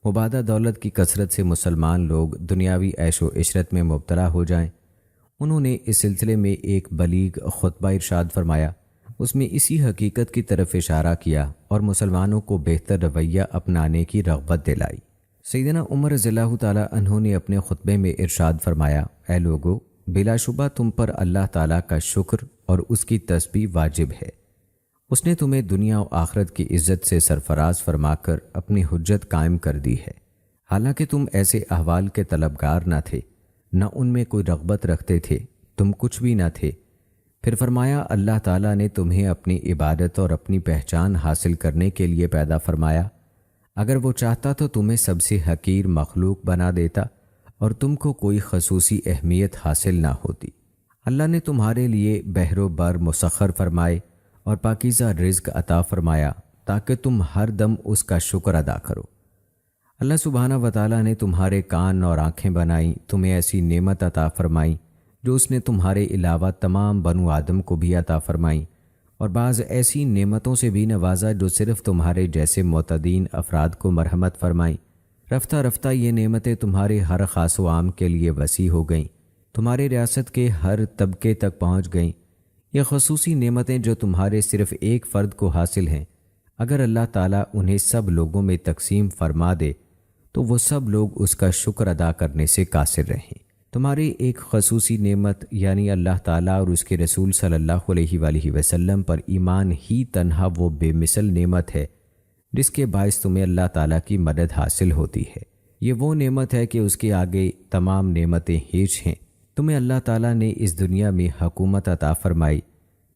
مبادہ دولت کی کثرت سے مسلمان لوگ دنیاوی عیش و عشرت میں مبتلا ہو جائیں۔ انہوں نے اس سلسلے میں ایک بلیغ خطبہ ارشاد فرمایا، اس میں اسی حقیقت کی طرف اشارہ کیا اور مسلمانوں کو بہتر رویہ اپنانے کی رغبت دلائی۔ سیدنا عمر رضی اللہ تعالی عنہ نے اپنے خطبے میں ارشاد فرمایا، اے لوگو، بلا شبہ تم پر اللہ تعالیٰ کا شکر اور اس کی تسبیح واجب ہے۔ اس نے تمہیں دنیا و آخرت کی عزت سے سرفراز فرما کر اپنی حجت قائم کر دی ہے، حالانکہ تم ایسے احوال کے طلبگار نہ تھے، نہ ان میں کوئی رغبت رکھتے تھے، تم کچھ بھی نہ تھے۔ پھر فرمایا، اللہ تعالیٰ نے تمہیں اپنی عبادت اور اپنی پہچان حاصل کرنے کے لیے پیدا فرمایا، اگر وہ چاہتا تو تمہیں سب سے حقیر مخلوق بنا دیتا اور تم کو کوئی خصوصی اہمیت حاصل نہ ہوتی۔ اللہ نے تمہارے لیے بحر و بر مسخر فرمائے اور پاکیزہ رزق عطا فرمایا تاکہ تم ہر دم اس کا شکر ادا کرو۔ اللہ سبحانہ و تعالیٰ نے تمہارے کان اور آنکھیں بنائیں، تمہیں ایسی نعمت عطا فرمائیں جو اس نے تمہارے علاوہ تمام بنو آدم کو بھی عطا فرمائیں، اور بعض ایسی نعمتوں سے بھی نوازا جو صرف تمہارے جیسے معتدین افراد کو مرحمت فرمائیں۔ رفتہ رفتہ یہ نعمتیں تمہارے ہر خاص و عام کے لیے وسیع ہو گئیں، تمہارے ریاست کے ہر طبقے تک پہنچ گئیں۔ یہ خصوصی نعمتیں جو تمہارے صرف ایک فرد کو حاصل ہیں، اگر اللہ تعالیٰ انہیں سب لوگوں میں تقسیم فرما دے تو وہ سب لوگ اس کا شکر ادا کرنے سے قاصر رہیں۔ تمہاری ایک خصوصی نعمت یعنی اللہ تعالیٰ اور اس کے رسول صلی اللہ علیہ وآلہ وسلم پر ایمان ہی تنہا وہ بے مثل نعمت ہے جس کے باعث تمہیں اللہ تعالیٰ کی مدد حاصل ہوتی ہے۔ یہ وہ نعمت ہے کہ اس کے آگے تمام نعمتیں ہیچ ہیں۔ تمہیں اللہ تعالیٰ نے اس دنیا میں حکومت عطا فرمائی،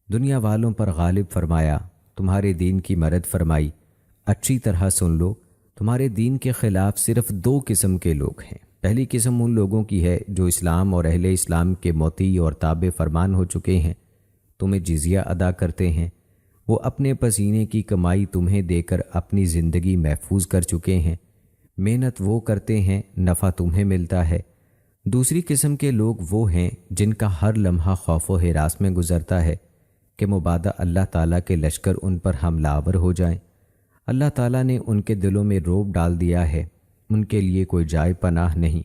دنیا والوں پر غالب فرمایا، تمہارے دین کی مدد فرمائی۔ اچھی طرح سن لو، تمہارے دین کے خلاف صرف دو قسم کے لوگ ہیں۔ پہلی قسم ان لوگوں کی ہے جو اسلام اور اہل اسلام کے مطیع اور تابع فرمان ہو چکے ہیں، تمہیں جزیہ ادا کرتے ہیں، وہ اپنے پسینے کی کمائی تمہیں دے کر اپنی زندگی محفوظ کر چکے ہیں، محنت وہ کرتے ہیں، نفع تمہیں ملتا ہے، دوسری قسم کے لوگ وہ ہیں جن کا ہر لمحہ خوف و ہراس میں گزرتا ہے کہ مبادا اللہ تعالیٰ کے لشکر ان پر حملہ آور ہو جائیں۔ اللہ تعالیٰ نے ان کے دلوں میں رعب ڈال دیا ہے، ان کے لیے کوئی جائے پناہ نہیں،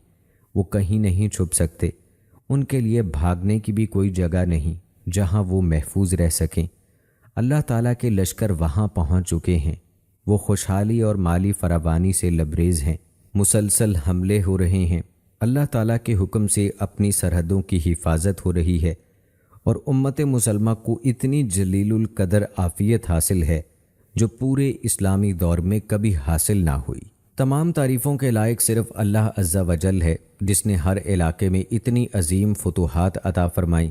وہ کہیں نہیں چھپ سکتے، ان کے لیے بھاگنے کی بھی کوئی جگہ نہیں جہاں وہ محفوظ رہ سکیں۔ اللہ تعالیٰ کے لشکر وہاں پہنچ چکے ہیں، وہ خوشحالی اور مالی فراوانی سے لبریز ہیں، مسلسل حملے ہو رہے ہیں، اللہ تعالیٰ کے حکم سے اپنی سرحدوں کی حفاظت ہو رہی ہے، اور امت مسلمہ کو اتنی جلیل القدر عافیت حاصل ہے جو پورے اسلامی دور میں کبھی حاصل نہ ہوئی۔ تمام تعریفوں کے لائق صرف اللہ عز و جل ہے، جس نے ہر علاقے میں اتنی عظیم فتوحات عطا فرمائیں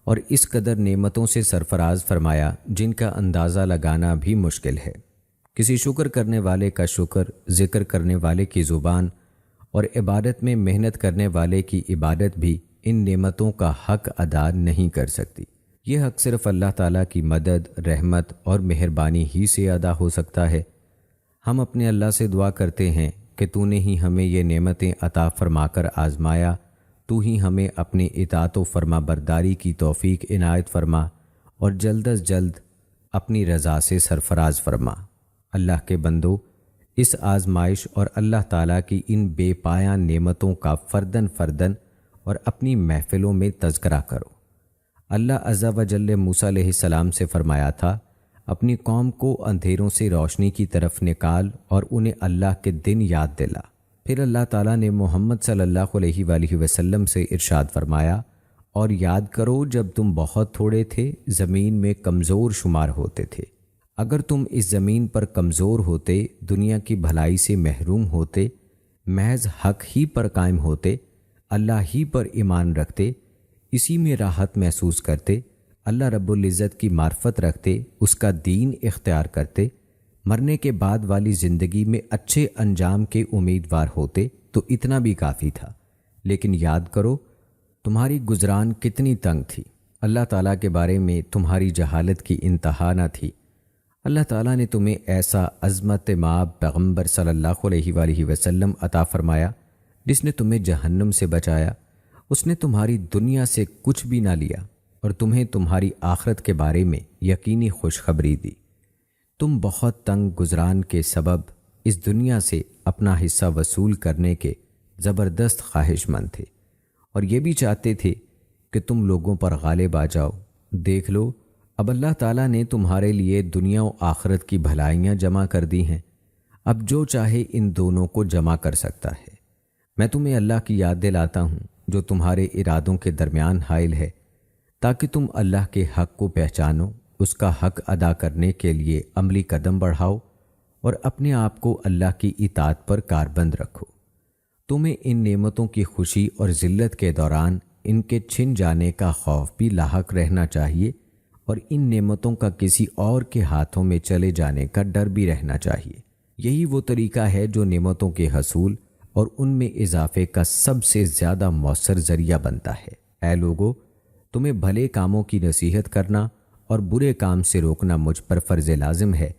اور اس قدر نعمتوں سے سرفراز فرمایا جن کا اندازہ لگانا بھی مشکل ہے۔ کسی شکر کرنے والے کا شکر، ذکر کرنے والے کی زبان اور عبادت میں محنت کرنے والے کی عبادت بھی ان نعمتوں کا حق ادا نہیں کر سکتی۔ یہ حق صرف اللہ تعالیٰ کی مدد، رحمت اور مہربانی ہی سے ادا ہو سکتا ہے۔ ہم اپنے اللہ سے دعا کرتے ہیں کہ تو نے ہی ہمیں یہ نعمتیں عطا فرما کر آزمایا، تو ہی ہمیں اپنی اطاعت و فرما برداری کی توفیق عنایت فرما اور جلد از جلد اپنی رضا سے سرفراز فرما۔ اللہ کے بندو، اس آزمائش اور اللہ تعالیٰ کی ان بے پایہ نعمتوں کا فردن فردن اور اپنی محفلوں میں تذکرہ کرو۔ اللہ عز و جل موسیٰ علیہ السلام سے فرمایا تھا، اپنی قوم کو اندھیروں سے روشنی کی طرف نکال اور انہیں اللہ کے دن یاد دلا۔ پھر اللہ تعالیٰ نے محمد صلی اللہ علیہ وآلہ وسلم سے ارشاد فرمایا، اور یاد کرو جب تم بہت تھوڑے تھے، زمین میں کمزور شمار ہوتے تھے۔ اگر تم اس زمین پر کمزور ہوتے، دنیا کی بھلائی سے محروم ہوتے، محض حق ہی پر قائم ہوتے، اللہ ہی پر ایمان رکھتے، اسی میں راحت محسوس کرتے، اللہ رب العزت کی معرفت رکھتے، اس کا دین اختیار کرتے، مرنے کے بعد والی زندگی میں اچھے انجام کے امیدوار ہوتے تو اتنا بھی کافی تھا۔ لیکن یاد کرو تمہاری گزران کتنی تنگ تھی، اللہ تعالیٰ کے بارے میں تمہاری جہالت کی انتہا نہ تھی۔ اللہ تعالیٰ نے تمہیں ایسا عظمت مآب پیغمبر صلی اللہ علیہ وآلہ وسلم عطا فرمایا جس نے تمہیں جہنم سے بچایا، اس نے تمہاری دنیا سے کچھ بھی نہ لیا اور تمہیں تمہاری آخرت کے بارے میں یقینی خوشخبری دی۔ تم بہت تنگ گزران کے سبب اس دنیا سے اپنا حصہ وصول کرنے کے زبردست خواہش مند تھے اور یہ بھی چاہتے تھے کہ تم لوگوں پر غالب آ جاؤ۔ دیکھ لو اب اللہ تعالیٰ نے تمہارے لیے دنیا و آخرت کی بھلائیاں جمع کر دی ہیں، اب جو چاہے ان دونوں کو جمع کر سکتا ہے۔ میں تمہیں اللہ کی یاد دلاتا ہوں جو تمہارے ارادوں کے درمیان حائل ہے، تاکہ تم اللہ کے حق کو پہچانو، اس کا حق ادا کرنے کے لیے عملی قدم بڑھاؤ اور اپنے آپ کو اللہ کی اطاعت پر کاربند رکھو۔ تمہیں ان نعمتوں کی خوشی اور ذلت کے دوران ان کے چھن جانے کا خوف بھی لاحق رہنا چاہیے اور ان نعمتوں کا کسی اور کے ہاتھوں میں چلے جانے کا ڈر بھی رہنا چاہیے۔ یہی وہ طریقہ ہے جو نعمتوں کے حصول اور ان میں اضافے کا سب سے زیادہ مؤثر ذریعہ بنتا ہے۔ اے لوگو، تمہیں بھلے کاموں کی نصیحت کرنا اور برے کام سے روکنا مجھ پر فرض لازم ہے،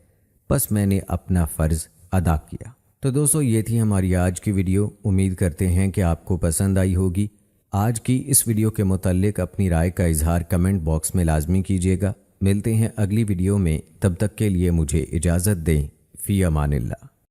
بس میں نے اپنا فرض ادا کیا۔ تو دوستو، یہ تھی ہماری آج کی ویڈیو، امید کرتے ہیں کہ آپ کو پسند آئی ہوگی۔ آج کی اس ویڈیو کے متعلق اپنی رائے کا اظہار کمنٹ باکس میں لازمی کیجیے گا۔ ملتے ہیں اگلی ویڈیو میں، تب تک کے لیے مجھے اجازت دیں۔ فی امان اللہ۔